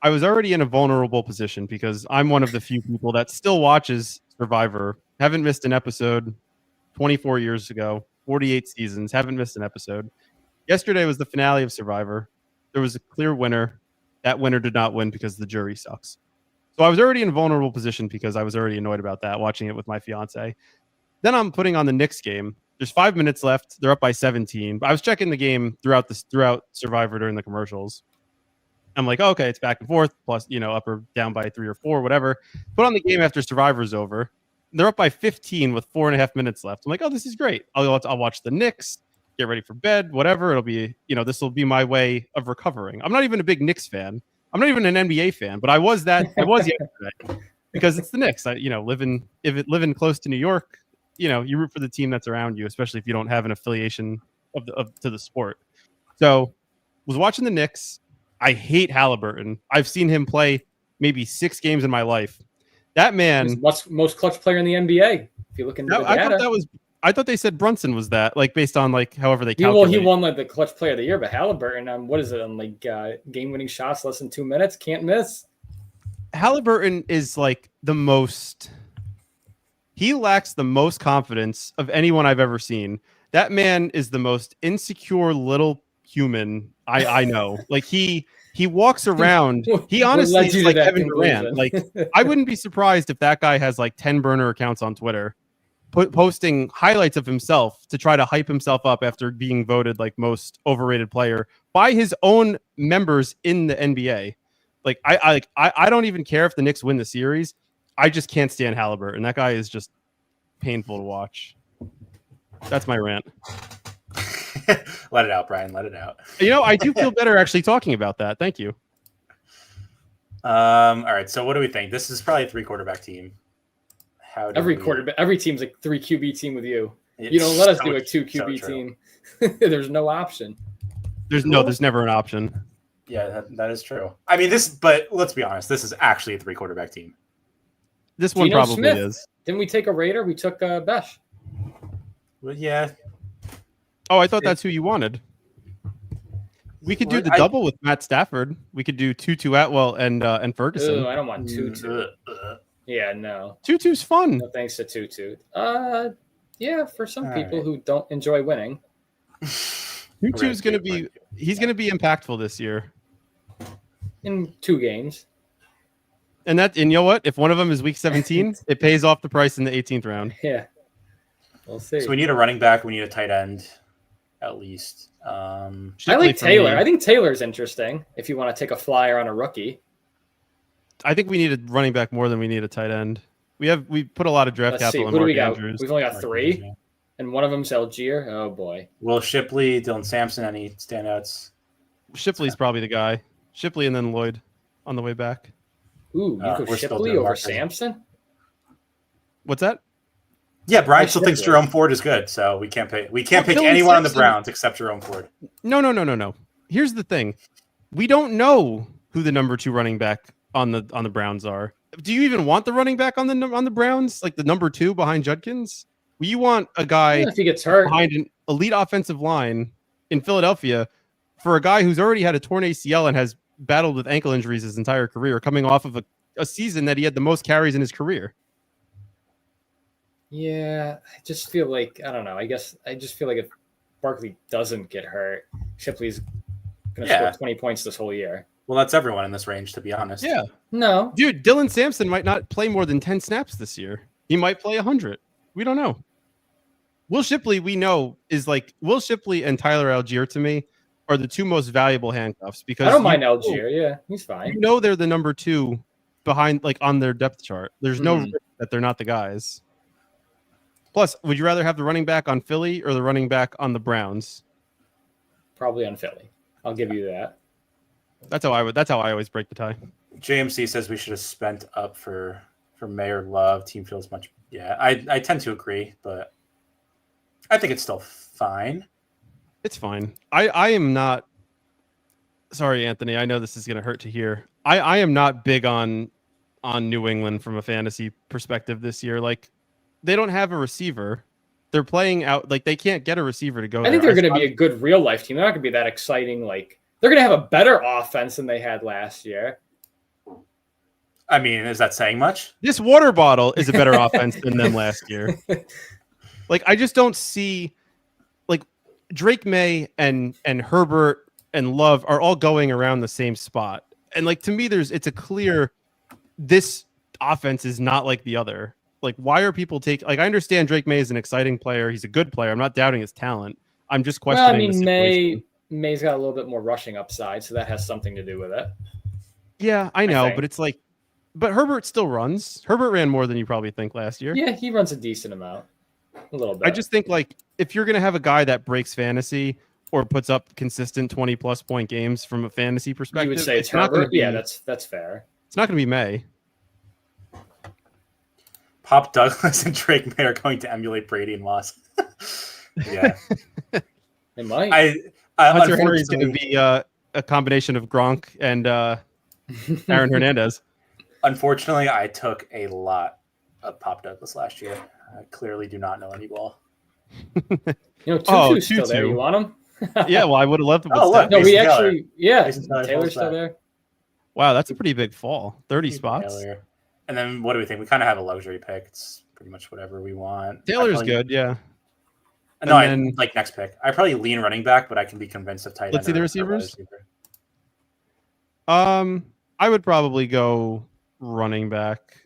[SPEAKER 2] I was already in a vulnerable position because I'm one of the few people that still watches Survivor. Haven't missed an episode 24 years ago, 48 seasons, haven't missed an episode. Yesterday was the finale of Survivor. There was a clear winner. That winner did not win because the jury sucks. So I was already in a vulnerable position because I was already annoyed about that, watching it with my fiance. Then I'm putting on the Knicks game. There's 5 minutes left. They're up by 17. I was checking the game throughout Survivor during the commercials. I'm like, oh, okay, it's back and forth, plus, up or down by 3 or 4, whatever. Put on the game after Survivor's over. They're up by 15 with 4.5 minutes left. I'm like, oh, this is great. I'll watch the Knicks, get ready for bed, whatever. It'll be, this will be my way of recovering. I'm not even a big Knicks fan. I'm not even an NBA fan, but I was yesterday because it's the Knicks. Living close to New York, you root for the team that's around you, especially if you don't have an affiliation to the sport. So was watching the Knicks. I hate Halliburton. I've seen him play maybe 6 games in my life. That man,
[SPEAKER 3] most clutch player in the NBA. If you look into the data,
[SPEAKER 2] I thought they said Brunson was that, based on however they calculate.
[SPEAKER 3] Well, he won the clutch player of the year, but Halliburton, what is it on game-winning shots, less than 2 minutes, can't miss.
[SPEAKER 2] Halliburton is the most. He lacks the most confidence of anyone I've ever seen. That man is the most insecure little human I know. He walks around. He honestly is like Kevin Durant. I wouldn't be surprised if that guy has 10 burner accounts on Twitter. posting highlights of himself to try to hype himself up after being voted like most overrated player by his own members in the NBA. Like I don't even care if the Knicks win the series. I just can't stand Halliburton. That guy is just painful to watch. That's my rant.
[SPEAKER 1] Let it out, Brian. Let it out.
[SPEAKER 2] I do feel better actually talking about that. Thank you.
[SPEAKER 1] All right. So what do we think? This is probably a 3-quarterback team.
[SPEAKER 3] Every team's a 3 QB team with you. You don't let us do a 2 QB team. There's no option.
[SPEAKER 2] There's never an option.
[SPEAKER 1] Yeah, that is true. I mean, but let's be honest. This is actually a 3-quarterback team.
[SPEAKER 2] This one probably Smith is.
[SPEAKER 3] Didn't we take a Raider? We took Besh.
[SPEAKER 1] Well, yeah.
[SPEAKER 2] Oh, I thought that's who you wanted. We could do the double with Matt Stafford. We could do Tutu Atwell and Ferguson.
[SPEAKER 3] I don't want Tutu. Yeah, no.
[SPEAKER 2] Tutu's fun.
[SPEAKER 3] No thanks to Tutu. Yeah, for some people who don't enjoy winning.
[SPEAKER 2] Tutu's going to be impactful this year.
[SPEAKER 3] In 2 games.
[SPEAKER 2] And you know what? If one of them is week 17, it pays off the price in the 18th round.
[SPEAKER 3] Yeah. We'll see.
[SPEAKER 1] So we need a running back. We need a tight end, at least.
[SPEAKER 3] I like Taylor. I think Taylor's interesting if you want to take a flyer on a rookie.
[SPEAKER 2] I think we need a running back more than we need a tight end. We put a lot of draft capital in Mark Andrews.
[SPEAKER 3] We've only got 3, and one of them's Algier. Oh, boy.
[SPEAKER 1] Will Shipley, Dylan Sampson, any standouts?
[SPEAKER 2] Shipley's probably the guy. Shipley and then Lloyd on the way back.
[SPEAKER 3] Ooh, you go Shipley over Sampson?
[SPEAKER 2] What's that?
[SPEAKER 1] Yeah, Brian still thinks Jerome Ford is good, so we can't pick anyone on the Browns except Jerome Ford.
[SPEAKER 2] No. Here's the thing. We don't know who the number 2 running back on the Browns are. Do you even want the running back on the Browns, like the number 2 behind Judkins? You want a guy
[SPEAKER 3] if he gets hurt
[SPEAKER 2] behind an elite offensive line in Philadelphia for a guy who's already had a torn ACL and has battled with ankle injuries his entire career, coming off of a season that he had the most carries in his career.
[SPEAKER 3] Yeah, I just feel like, I don't know. I just feel like if Barkley doesn't get hurt, Shipley's going to score 20 points this whole year.
[SPEAKER 1] Well, that's everyone in this range, to be honest.
[SPEAKER 2] Yeah.
[SPEAKER 3] No.
[SPEAKER 2] Dude, Dylan Sampson might not play more than 10 snaps this year. He might play 100. We don't know. Will Shipley, we know, is like Will Shipley and Tyler Algier to me are the 2 most valuable handcuffs because
[SPEAKER 3] I don't mind Algier. Yeah, he's fine.
[SPEAKER 2] You know they're the number 2 behind, like on their depth chart. There's no risk that they're not the guys. Plus, would you rather have the running back on Philly or the running back on the Browns?
[SPEAKER 3] Probably on Philly. I'll give you that.
[SPEAKER 2] That's how I always break the tie.
[SPEAKER 1] JMC says we should have spent up for Mayor Love. Team feels much. Yeah, I tend to agree, but I think it's still fine.
[SPEAKER 2] It's fine. I am not. Sorry, Anthony. I know this is going to hurt to hear. I am not big on New England from a fantasy perspective this year. Like, they don't have a receiver. They're playing out like they can't get a receiver to go.
[SPEAKER 3] I think they're going to be a good real life team. They're not going to be that exciting. Like, they're going to have a better offense than they had last year.
[SPEAKER 1] I mean, is that saying much?
[SPEAKER 2] This water bottle is a better offense than them last year. Like, I just don't see, like, Drake May and Herbert and Love are all going around the same spot. And like, to me, it's a clear, this offense is not like the other. Like, why are people I understand Drake May is an exciting player. He's a good player. I'm not doubting his talent. I'm just questioning.
[SPEAKER 3] Well, I mean, May's got a little bit more rushing upside, so that has something to do with it.
[SPEAKER 2] Yeah, I know, but it's like, but Herbert still runs. Herbert ran more than you probably think last year.
[SPEAKER 3] Yeah, he runs a decent amount. A little bit.
[SPEAKER 2] I just think, like, if you're going to have a guy that breaks fantasy or puts up consistent 20-plus point games from a fantasy perspective,
[SPEAKER 3] you would say it's Herbert? Yeah, that's fair. It's
[SPEAKER 2] not going to be May.
[SPEAKER 1] Pop Douglas and Drake May are going to emulate Brady and Moss. Yeah.
[SPEAKER 3] They might.
[SPEAKER 2] Hunter Henry is going to be a combination of Gronk and Aaron Hernandez.
[SPEAKER 1] Unfortunately, I took a lot of Pop Douglas last year. I clearly do not know any ball.
[SPEAKER 3] Tutu's still there. You want him?
[SPEAKER 2] Yeah, well, I would have loved him.
[SPEAKER 1] Look,
[SPEAKER 3] no, we actually, Taylor's still there.
[SPEAKER 2] Wow, that's a pretty big fall. 30 spots.
[SPEAKER 1] Taylor. And then what do we think? We kind of have a luxury pick. It's pretty much whatever we want.
[SPEAKER 2] Taylor's good, yeah.
[SPEAKER 1] No, I like next pick. I probably lean running back, but I can be convinced of tight end.
[SPEAKER 2] Let's see the receivers. I would probably go running back.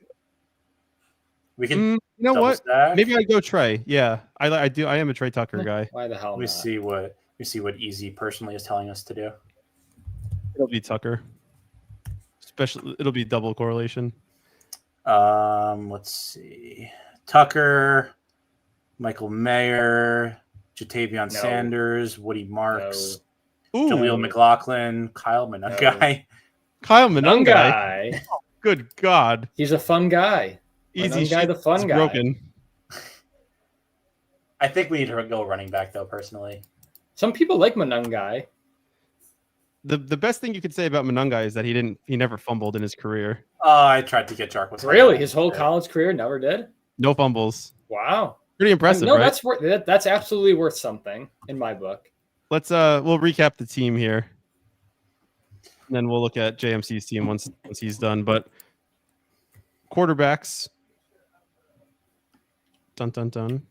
[SPEAKER 1] We can.
[SPEAKER 2] You know
[SPEAKER 1] double
[SPEAKER 2] what?
[SPEAKER 1] stack.
[SPEAKER 2] Maybe I go Trey. Yeah, I do. I am a Trey Tucker guy.
[SPEAKER 3] Why the hell
[SPEAKER 1] Let me
[SPEAKER 3] not?
[SPEAKER 1] see what Easy personally is telling us to do.
[SPEAKER 2] It'll be Tucker. Especially, it'll be double correlation.
[SPEAKER 1] Let's see. Tucker, Michael Mayer, Jatavion Sanders, Woody Marks, Jaleel McLaughlin, Kyle Monangai.
[SPEAKER 2] Kyle Monangai. Oh, good God.
[SPEAKER 3] He's a fun guy.
[SPEAKER 2] Easy
[SPEAKER 3] guy, the fun guy.
[SPEAKER 2] Broken.
[SPEAKER 1] I think we need to go running back though, personally.
[SPEAKER 3] Some people like Monangai.
[SPEAKER 2] The best thing you could say about Monangai is that he never fumbled in his career.
[SPEAKER 1] I tried to get Jarquez.
[SPEAKER 3] Really? His whole college career never did?
[SPEAKER 2] No fumbles.
[SPEAKER 3] Wow.
[SPEAKER 2] Pretty impressive,
[SPEAKER 3] no,
[SPEAKER 2] right?
[SPEAKER 3] that's absolutely worth something in my book.
[SPEAKER 2] Let's we'll recap the team here. And then we'll look at JMC's team once he's done. But quarterbacks. Dun dun dun.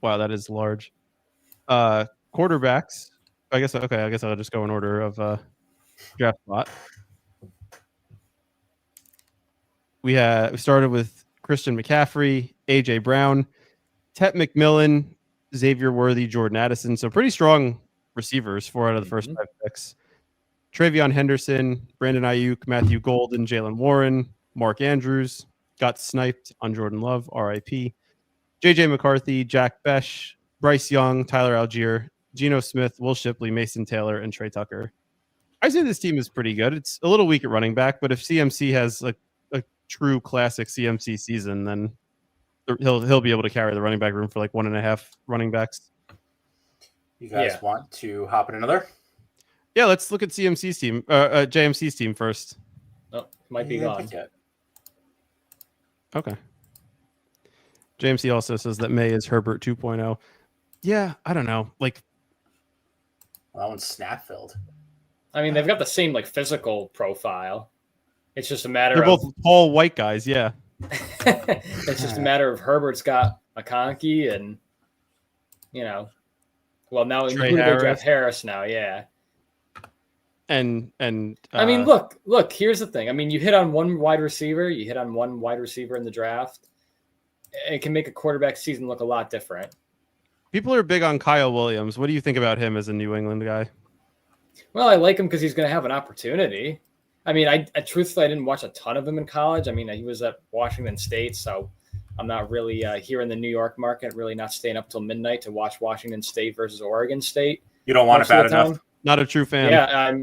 [SPEAKER 2] Wow, that is large. Quarterbacks. I guess I'll just go in order of draft spot. We started with Christian McCaffrey, AJ Brown, Tet McMillan, Xavier Worthy, Jordan Addison. So pretty strong receivers, 4 out of the first 5 picks. Travion Henderson, Brandon Ayuk, Matthew Golden, Jalen Warren, Mark Andrews got sniped on Jordan Love, RIP. JJ McCarthy, Jack Besh, Bryce Young, Tyler Algier, Geno Smith, Will Shipley, Mason Taylor, and Trey Tucker. I say this team is pretty good. It's a little weak at running back, but if CMC has a true classic CMC season, then he'll be able to carry the running back room for like 1.5 running backs.
[SPEAKER 1] You guys want to hop in another?
[SPEAKER 2] Yeah, let's look at CMC's team, JMC's team first.
[SPEAKER 3] Oh, might be gone.
[SPEAKER 2] Okay. JMC also says that May is Herbert 2.0. Yeah, I don't know. Like,
[SPEAKER 1] well, that one's snap filled.
[SPEAKER 3] I mean, they've got the same like physical profile. It's just a matter
[SPEAKER 2] they're both tall white guys, yeah.
[SPEAKER 3] It's just a matter of Herbert's got McConkey and, well, now including Jeff Harris now, yeah.
[SPEAKER 2] And
[SPEAKER 3] I mean, look, here's the thing. I mean, you hit on one wide receiver in the draft. It can make a quarterback season look a lot different.
[SPEAKER 2] People are big on Kyle Williams. What do you think about him as a New England guy?
[SPEAKER 3] Well, I like him because he's going to have an opportunity. I mean, I truthfully, I didn't watch a ton of him in college. I mean, he was at Washington State, so I'm not really here in the New York market, really not staying up till midnight to watch Washington State versus Oregon State.
[SPEAKER 1] You don't want it bad enough.
[SPEAKER 2] Not a true fan.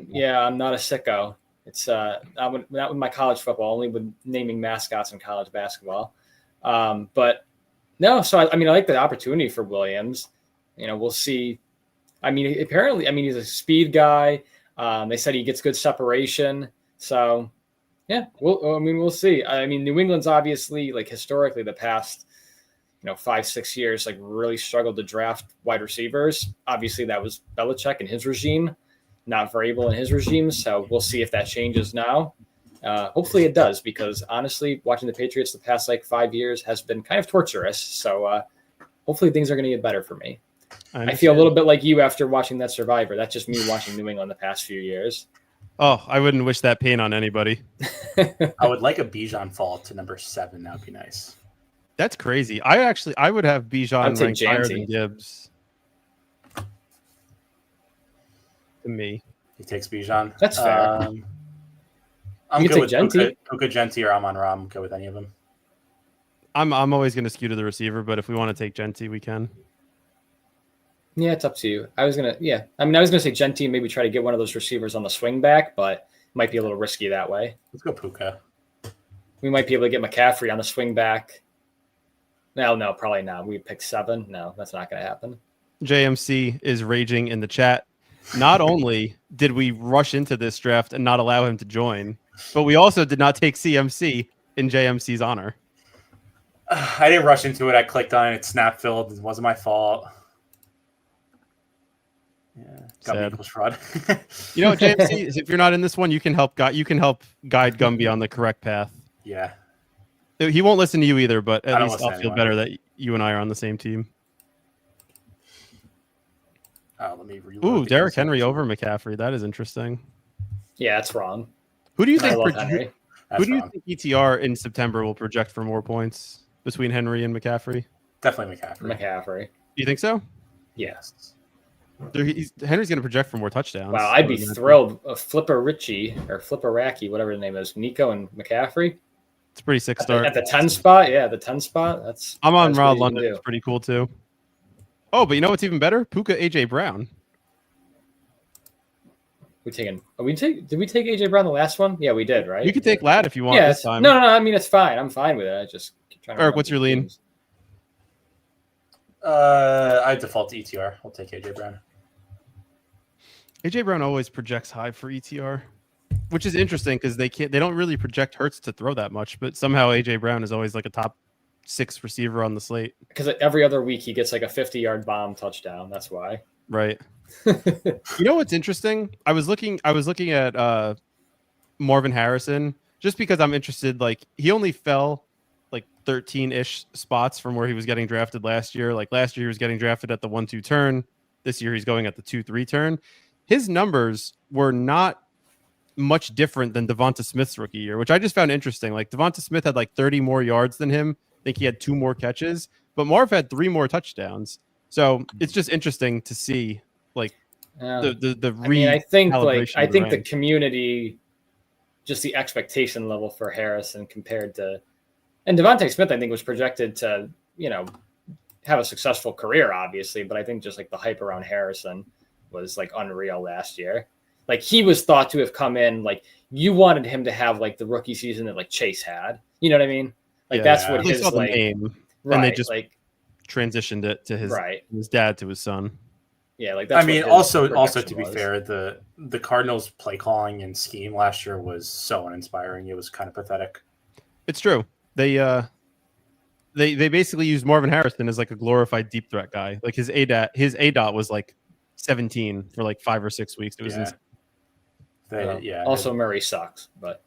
[SPEAKER 3] Yeah, I'm not a sicko. It's not with my college football, only with naming mascots in college basketball. But no, so I mean, I like the opportunity for Williams. We'll see. I mean, apparently, he's a speed guy. They said he gets good separation. So, yeah, we'll see. I mean, New England's obviously, like, historically the past, 5-6 years, like, really struggled to draft wide receivers. Obviously, that was Belichick and his regime, not Vrabel and his regime. So we'll see if that changes now. Hopefully it does, because honestly, watching the Patriots the past 5 years has been kind of torturous. So hopefully things are going to get better for me. I feel a little bit like you after watching that Survivor. That's just me watching New England the past few years.
[SPEAKER 2] Oh, I wouldn't wish that pain on anybody.
[SPEAKER 1] I would like a Bijan fall to number 7. That would be nice.
[SPEAKER 2] That's crazy. I would have Bijan ranked higher than Gibbs. To me,
[SPEAKER 1] he takes Bijan.
[SPEAKER 3] That's fair.
[SPEAKER 1] I'm good with Puka Genti or Amon-Ra. I'm good with any of them.
[SPEAKER 2] I'm always going to skew to the receiver, but if we want to take Genti, we can.
[SPEAKER 3] Yeah, it's up to you. I was gonna say Genti and maybe try to get one of those receivers on the swing back, but it might be a little risky that way.
[SPEAKER 1] Let's go Puka.
[SPEAKER 3] We might be able to get McCaffrey on the swing back. No, probably not. We pick 7. No, that's not going to happen.
[SPEAKER 2] JMC is raging in the chat. Not only did we rush into this draft and not allow him to join, but we also did not take CMC in JMC's honor.
[SPEAKER 1] I didn't rush into it. I clicked on it. It snap filled. It wasn't my fault. Yeah, got me equals fraud.
[SPEAKER 2] JMC, if you're not in this one, you can help guide Gumby on the correct path.
[SPEAKER 1] Yeah.
[SPEAKER 2] He won't listen to you either, but at least I'll feel better that you and I are on the same team.
[SPEAKER 1] Let me reload.
[SPEAKER 2] Ooh, Derrick Henry over McCaffrey. That is interesting.
[SPEAKER 3] Yeah, that's wrong.
[SPEAKER 2] Who do you think? Who do you think ETR in September will project for more points between Henry and McCaffrey?
[SPEAKER 1] Definitely McCaffrey.
[SPEAKER 3] McCaffrey.
[SPEAKER 2] Do you think so?
[SPEAKER 3] Yes.
[SPEAKER 2] Henry's going to project for more touchdowns.
[SPEAKER 3] Wow, I'd be thrilled. Flipper Richie or Flipper Racky, whatever the name is, Nico and McCaffrey.
[SPEAKER 2] It's a pretty sick start.
[SPEAKER 3] At the 10 spot, yeah, the 10 spot.
[SPEAKER 2] I'm on Raw London. It's pretty cool too. Oh, but you know what's even better? Puka AJ Brown.
[SPEAKER 3] Did we take AJ Brown the last one? Yeah, we did, right?
[SPEAKER 2] You could take Ladd if you want this time.
[SPEAKER 3] No. I mean, it's fine. I'm fine with it. I just keep trying to.
[SPEAKER 2] Eric, what's your lean?
[SPEAKER 3] Games.
[SPEAKER 1] I default to ETR. I'll take AJ Brown.
[SPEAKER 2] AJ Brown always projects high for ETR, which is interesting because they don't really project Hurts to throw that much, but somehow AJ Brown is always like a top 6 receiver on the slate.
[SPEAKER 3] Because every other week he gets like a 50-yard bomb touchdown. That's why.
[SPEAKER 2] Right. You know what's interesting? I was looking at Marvin Harrison just because I'm interested. Like he only fell like 13-ish spots from where he was getting drafted last year. Like last year he was getting drafted at the 1-2 turn. This year he's going at the 2-3 turn. His numbers were not much different than Devonta Smith's rookie year, which I just found interesting. Like Devonta Smith had like 30 more yards than him. I think he had 2 more catches, but Marv had 3 more touchdowns. So it's just interesting to see like
[SPEAKER 3] I think the community, just the expectation level for Harrison compared to, and Devontae Smith, I think was projected to, have a successful career, obviously, but I think just like the hype around Harrison was like unreal last year. Like he was thought to have come in, like you wanted him to have like the rookie season that like Chase had, you know what I mean? Like that's what his like
[SPEAKER 2] name,
[SPEAKER 3] right,
[SPEAKER 2] and they just
[SPEAKER 3] like
[SPEAKER 2] transitioned it to his dad to his son.
[SPEAKER 3] Yeah, like that's
[SPEAKER 1] also to be fair, the Cardinals' play calling and scheme last year was so uninspiring. It was kind of pathetic.
[SPEAKER 2] It's true. They basically used Marvin Harrison as like a glorified deep threat guy. Like his ADOT was like 17 for like 5 or 6 weeks. It was insane.
[SPEAKER 3] Also, Murray sucks, but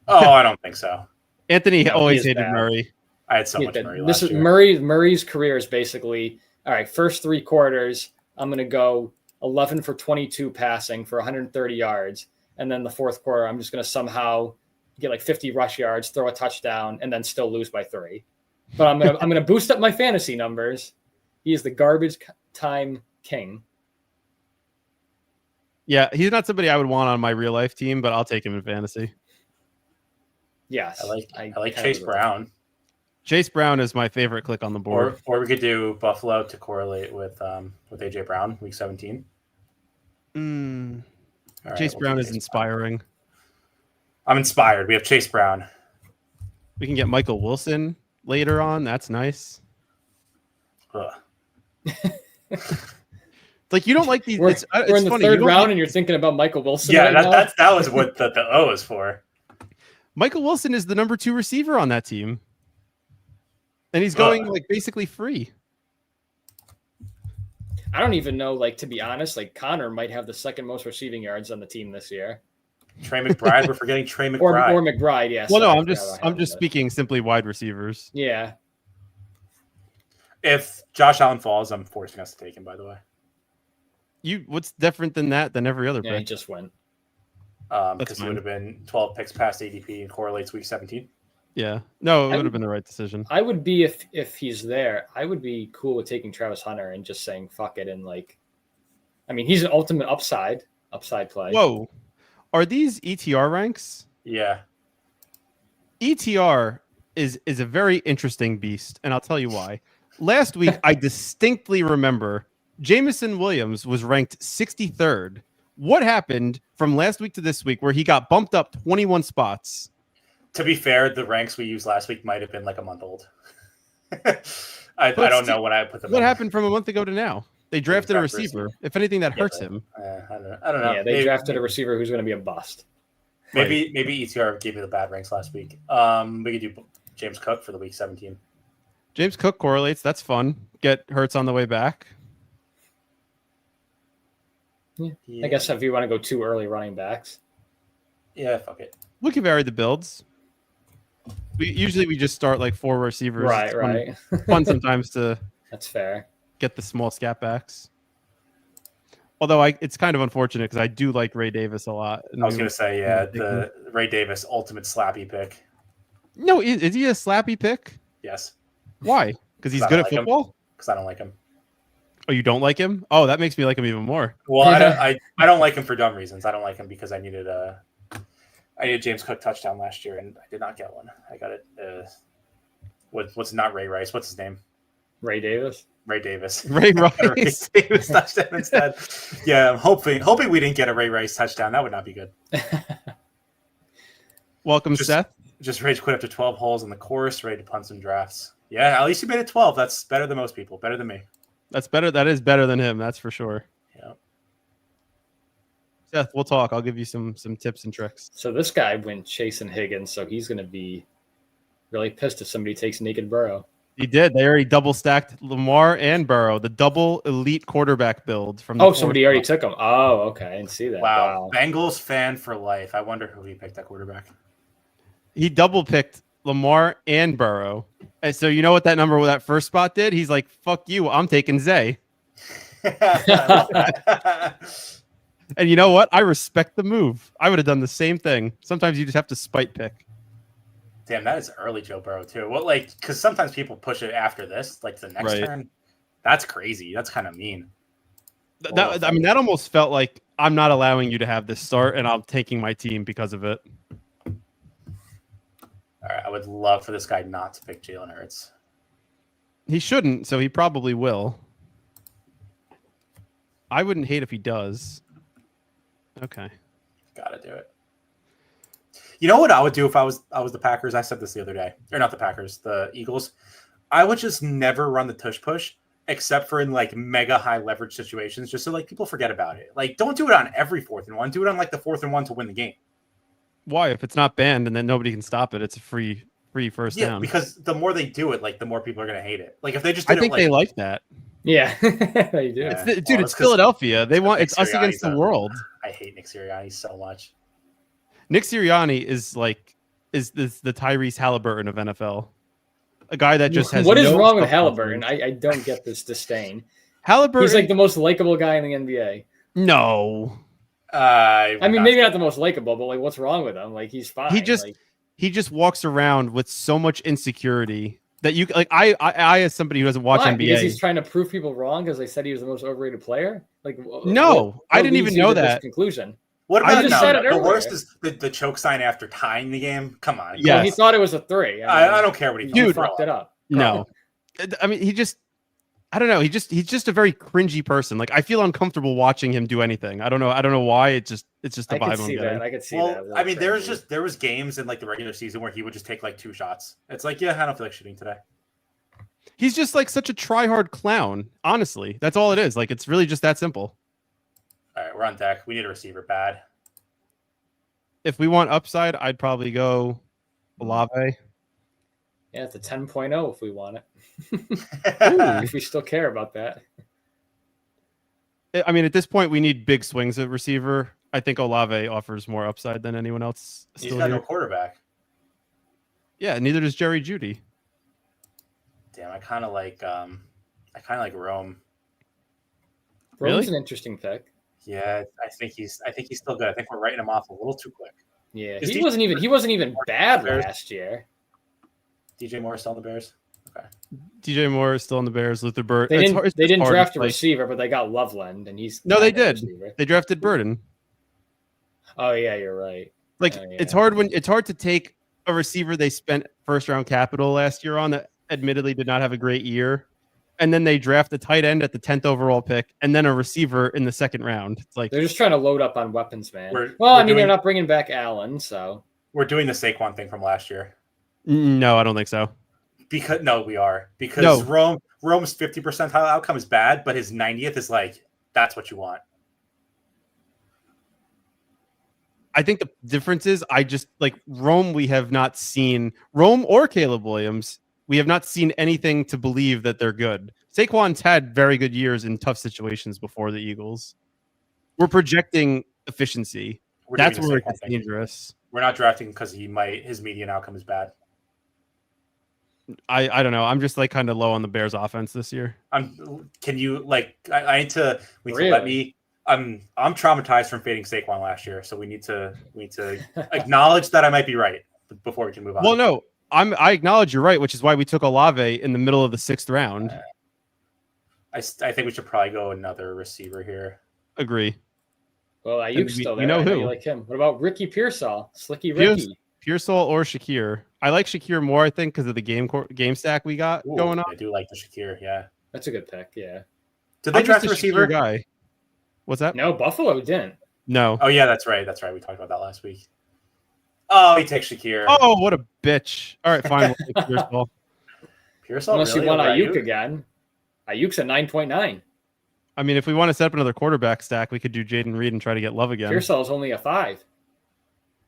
[SPEAKER 1] I don't think so.
[SPEAKER 2] Anthony always hated Murray.
[SPEAKER 1] I had so much Murray last year.
[SPEAKER 3] Murray's career is basically all right. First 3 quarters, I'm going to go 11 for 22 passing for 130 yards, and then the fourth quarter, I'm just going to somehow get like 50 rush yards, throw a touchdown, and then still lose by 3. But I'm gonna boost up my fantasy numbers. He is the garbage time king.
[SPEAKER 2] Yeah, he's not somebody I would want on my real life team, but I'll take him in fantasy.
[SPEAKER 3] Yes,
[SPEAKER 1] I like Chase Brown.
[SPEAKER 2] Chase Brown is my favorite click on the board.
[SPEAKER 1] Or we could do Buffalo to correlate with AJ Brown, week 17.
[SPEAKER 2] Chase Brown is inspiring.
[SPEAKER 1] I'm inspired. We have Chase Brown.
[SPEAKER 2] We can get Michael Wilson later on. That's nice. Like you don't like these.
[SPEAKER 3] We're in the third round, and you're thinking about Michael Wilson.
[SPEAKER 1] Yeah, that was what the O is for.
[SPEAKER 2] Michael Wilson is the number 2 receiver on that team, and he's going like basically free.
[SPEAKER 3] I don't even know. Like to be honest, like Connor might have the second most receiving yards on the team this year.
[SPEAKER 1] Trey McBride. We're forgetting Trey McBride.
[SPEAKER 3] or McBride. Yes.
[SPEAKER 2] Well, no, I'm just speaking simply wide receivers.
[SPEAKER 3] Yeah.
[SPEAKER 1] If Josh Allen falls, I'm forcing us to take him. By the way.
[SPEAKER 2] What's different than every other pick?
[SPEAKER 3] He just went.
[SPEAKER 1] Because it would have been 12 picks past ADP and correlates week 17.
[SPEAKER 2] Yeah. No, it would have been the right decision.
[SPEAKER 3] I would be if he's there, I would be cool with taking Travis Hunter and just saying fuck it and like I mean he's an ultimate upside play.
[SPEAKER 2] Whoa. Are these ETR ranks?
[SPEAKER 1] Yeah.
[SPEAKER 2] ETR is a very interesting beast, and I'll tell you why. Last week I distinctly remember Jameson Williams was ranked 63rd. What happened from last week to this week where he got bumped up 21 spots?
[SPEAKER 1] To be fair, the ranks we used last week might have been like a month old. I don't know when I put them.
[SPEAKER 2] What happened from a month ago to now? They drafted a receiver. If anything, that hurts him.
[SPEAKER 1] I don't know.
[SPEAKER 3] Yeah, they drafted a receiver who's going to be a bust.
[SPEAKER 1] Maybe ETR gave me the bad ranks last week. We could do James Cook for the week 17.
[SPEAKER 2] James Cook correlates. That's fun. Get Hurts on the way back.
[SPEAKER 3] Yeah. I guess if you want to go 2 early running backs.
[SPEAKER 1] Yeah, fuck it.
[SPEAKER 2] We can vary the builds. We just start like 4 receivers.
[SPEAKER 3] Right.
[SPEAKER 2] Fun sometimes to.
[SPEAKER 3] That's fair.
[SPEAKER 2] Get the small scat backs. Although it's kind of unfortunate because I do like Ray Davis a lot.
[SPEAKER 1] I was going to say, the Ray Davis ultimate slappy pick.
[SPEAKER 2] No, is he a slappy pick?
[SPEAKER 1] Yes.
[SPEAKER 2] Why? Because he's good at football?
[SPEAKER 1] Because I don't like him.
[SPEAKER 2] Oh, you don't like him? Oh, that makes me like him even more.
[SPEAKER 1] Well, I don't like him for dumb reasons. I don't like him because I needed James Cook touchdown last year, and I did not get one. I got it. What's not Ray Rice? What's his name?
[SPEAKER 3] Ray Davis.
[SPEAKER 1] Ray Davis.
[SPEAKER 2] Ray Rice.
[SPEAKER 1] Ray Davis touchdown instead. Yeah, I'm hoping we didn't get a Ray Rice touchdown. That would not be good.
[SPEAKER 2] Welcome, Seth.
[SPEAKER 1] Just rage quit after 12 holes in the course. Ready to punt some drafts. Yeah, at least you made it 12. That's better than most people. Better than me.
[SPEAKER 2] That's better. That is better than him. That's for sure.
[SPEAKER 1] Yeah.
[SPEAKER 2] Seth, we'll talk. I'll give you some tips and tricks.
[SPEAKER 3] So this guy went chasing Higgins, so he's going to be really pissed if somebody takes naked Burrow.
[SPEAKER 2] He did. They already double stacked Lamar and Burrow, the double elite quarterback build from.
[SPEAKER 3] Somebody already took him. Oh, okay. I didn't see that.
[SPEAKER 1] Wow. Bengals fan for life. I wonder who he picked that quarterback.
[SPEAKER 2] He double picked Lamar and Burrow. And so you know what that number with that first spot did? He's like, "Fuck you, I'm taking Zay." And you know what? I respect the move. I would have done the same thing. Sometimes you just have to spite pick.
[SPEAKER 1] Damn, that is early Joe Burrow too. Well, because sometimes people push it after this, like the next turn. That's crazy. That's kind of mean.
[SPEAKER 2] That almost felt like I'm not allowing you to have this start, and I'm taking my team because of it.
[SPEAKER 1] All right, I would love for this guy not to pick Jalen Hurts.
[SPEAKER 2] He shouldn't, so he probably will. I wouldn't hate if he does. Okay.
[SPEAKER 1] Gotta do it. You know what I would do if I was the Packers? I said this the other day. Or not the Packers, the Eagles. I would just never run the tush push except for in like mega high leverage situations, just so like people forget about it. Like, don't do it on every 4th and 1. Do it on like the 4th and 1 to win the game.
[SPEAKER 2] Why? If it's not banned and then nobody can stop it, it's a free first down.
[SPEAKER 1] Yeah, because the more they do it, like the more people are gonna hate it. Like if they just
[SPEAKER 2] I think they like that.
[SPEAKER 3] Yeah, they do.
[SPEAKER 1] Yeah.
[SPEAKER 2] It's Philadelphia. They want it's us against the world.
[SPEAKER 1] I hate Nick Sirianni so much.
[SPEAKER 2] Nick Sirianni is the Tyrese Halliburton of NFL. A guy that just has
[SPEAKER 3] what is wrong with Halliburton? I don't get this disdain.
[SPEAKER 2] Halliburton,
[SPEAKER 3] he's like the most likable guy in the NBA.
[SPEAKER 2] No.
[SPEAKER 3] I mean, maybe not the most likable, but like, what's wrong with him? Like, he's fine.
[SPEAKER 2] He just walks around with so much insecurity that you like. I as somebody who doesn't watch NBA,
[SPEAKER 3] because he's trying to prove people wrong because they said he was the most overrated player. Like,
[SPEAKER 2] no, I didn't even know that
[SPEAKER 3] conclusion.
[SPEAKER 1] What about
[SPEAKER 3] the
[SPEAKER 1] worst is the choke sign after tying the game? Come on.
[SPEAKER 3] Yeah, he thought it was a 3.
[SPEAKER 1] I don't care what he
[SPEAKER 3] dude fucked it up.
[SPEAKER 2] No, I mean I don't know. He's just a very cringy person. Like I feel uncomfortable watching him do anything. I don't know why. It's just the vibe I'm getting.
[SPEAKER 3] I could see that.
[SPEAKER 1] I mean, there was games in like the regular season where he would just take like 2 shots. It's like, yeah, I don't feel like shooting today.
[SPEAKER 2] He's just like such a try-hard clown. Honestly, that's all it is. Like it's really just that simple.
[SPEAKER 1] All right, we're on deck. We need a receiver bad.
[SPEAKER 2] If we want upside, I'd probably go Olave.
[SPEAKER 3] Yeah, it's a 10.0 if we want it. If we still care about that.
[SPEAKER 2] I mean, at this point, we need big swings at receiver. I think Olave offers more upside than anyone else.
[SPEAKER 1] He's got no quarterback.
[SPEAKER 2] Yeah, neither does Jerry Jeudy.
[SPEAKER 1] Damn, I kind of like Rome.
[SPEAKER 3] Rome's an interesting pick.
[SPEAKER 1] Yeah, I think he's still good. I think we're writing him off a little too quick.
[SPEAKER 3] Yeah, he wasn't even bad last year.
[SPEAKER 1] DJ Moore still on the Bears. Okay.
[SPEAKER 2] DJ Moore is still on the Bears. Luther Burden.
[SPEAKER 3] They didn't draft a receiver, but they got Loveland, and he's
[SPEAKER 2] no, they did. They drafted Burden.
[SPEAKER 3] Oh yeah, you're right.
[SPEAKER 2] Like it's hard to take a receiver they spent first round capital last year on that admittedly did not have a great year. And then they draft a tight end at the 10th overall pick, and then a receiver in the 2nd round. It's like
[SPEAKER 3] they're just trying to load up on weapons, man. They're not bringing back Allen, so
[SPEAKER 1] we're doing the Saquon thing from last year.
[SPEAKER 2] No, I don't think so.
[SPEAKER 1] We are because Rome's 50% outcome is bad, but his 90th is like that's what you want.
[SPEAKER 2] I think the difference is I just like Rome. We have not seen Rome or Caleb Williams. We have not seen anything to believe that they're good. Saquon's had very good years in tough situations before the Eagles. We're projecting efficiency. That's where it's dangerous.
[SPEAKER 1] We're not drafting because his median outcome is bad.
[SPEAKER 2] I don't know. I'm just like kind of low on the Bears offense this year.
[SPEAKER 1] Can you like I need to let me I'm traumatized from fading Saquon last year, so we need to acknowledge that I might be right before we can move on.
[SPEAKER 2] Well, no, I acknowledge you're right, which is why we took Olave in the middle of the 6th round.
[SPEAKER 1] I think we should probably go another receiver here.
[SPEAKER 2] Agree.
[SPEAKER 3] Well, Ayuk's still there.
[SPEAKER 2] We know
[SPEAKER 3] I
[SPEAKER 2] who.
[SPEAKER 3] you like him. What about Ricky Pearsall? Slicky Ricky.
[SPEAKER 2] Pearsall or Shakir. I like Shakir more, I think, because of the game stack we got going on.
[SPEAKER 1] I do like the Shakir, yeah.
[SPEAKER 3] That's a good pick, yeah.
[SPEAKER 1] Did they draft a receiver?
[SPEAKER 2] Guy. What's that?
[SPEAKER 3] No, Buffalo didn't.
[SPEAKER 2] No.
[SPEAKER 1] Oh, yeah, that's right. That's right. We talked about that last week. Oh, he takes Shakir.
[SPEAKER 2] Oh, what a bitch. All right, fine. We'll take Pearsall.
[SPEAKER 1] Pearsall,
[SPEAKER 3] unless
[SPEAKER 1] really?
[SPEAKER 3] You want Ayuk again. Ayuk's at 9.9.
[SPEAKER 2] I mean, if we want to set up another quarterback stack, we could do Jaden Reed and try to get Love again.
[SPEAKER 3] Pearsall's only a 5.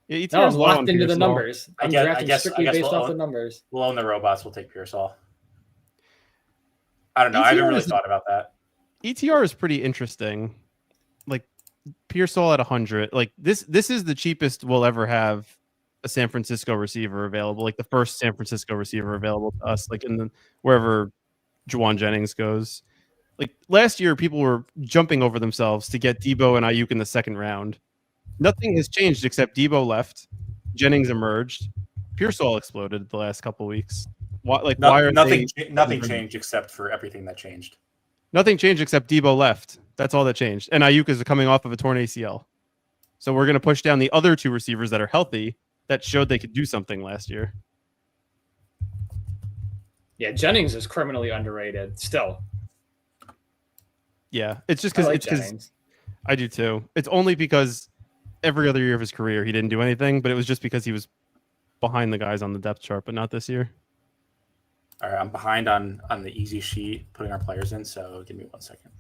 [SPEAKER 2] Yeah,
[SPEAKER 3] no, I'm locked into the numbers. I'm drafting strictly based off the numbers.
[SPEAKER 1] We'll own the robots. We'll take Pearsall. I don't know. I haven't really thought about that.
[SPEAKER 2] ETR is pretty interesting. Like Pearsall at 100. Like this is the cheapest we'll ever have a San Francisco receiver available. Like the first San Francisco receiver available to us. Like in the wherever Juwan Jennings goes. Like last year, people were jumping over themselves to get Debo and Ayuk in the 2nd round. Nothing has changed except Debo left, Jennings emerged, Pearsall exploded the last couple of weeks.
[SPEAKER 1] Nothing changed except for everything that changed.
[SPEAKER 2] Nothing changed except Debo left. That's all that changed. And Ayuk is coming off of a torn ACL. So we're going to push down the other 2 receivers that are healthy that showed they could do something last year.
[SPEAKER 3] Yeah, Jennings is criminally underrated still.
[SPEAKER 2] Yeah, it's just because I do too. It's only because every other year of his career he didn't do anything, but it was just because he was behind the guys on the depth chart, but not this year.
[SPEAKER 1] All right, I'm behind on the easy sheet putting our players in, so give me 1 second.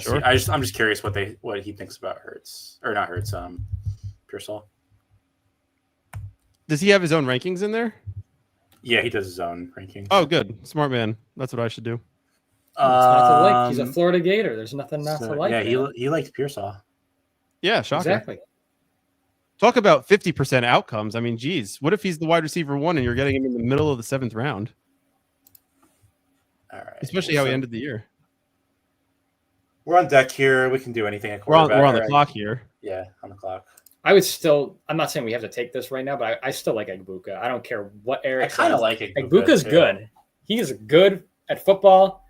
[SPEAKER 2] Sure.
[SPEAKER 1] I'm just curious what he thinks about Hurts or not Hurts. Pearsall.
[SPEAKER 2] Does he have his own rankings in there?
[SPEAKER 1] Yeah, he does his own rankings.
[SPEAKER 2] Oh, good, smart man. That's what I should do.
[SPEAKER 3] Not to like. He's a Florida Gator. There's nothing not to like.
[SPEAKER 1] Yeah, he liked Pearsall.
[SPEAKER 2] Yeah, shocking.
[SPEAKER 3] Exactly.
[SPEAKER 2] Talk about 50% outcomes. I mean, geez, what if he's the wide receiver 1 and you're getting him in the middle of the 7th round?
[SPEAKER 1] All right.
[SPEAKER 2] Especially how he ended the year.
[SPEAKER 1] We're on deck here. We can do anything at quarterback.
[SPEAKER 2] We're on the clock here.
[SPEAKER 1] Yeah, on the clock.
[SPEAKER 3] I'm not saying we have to take this right now, but I still like Egbuka. I don't care what Eric says.
[SPEAKER 1] I kind of like Egbuka.
[SPEAKER 3] Egbuka's good. He is good at football,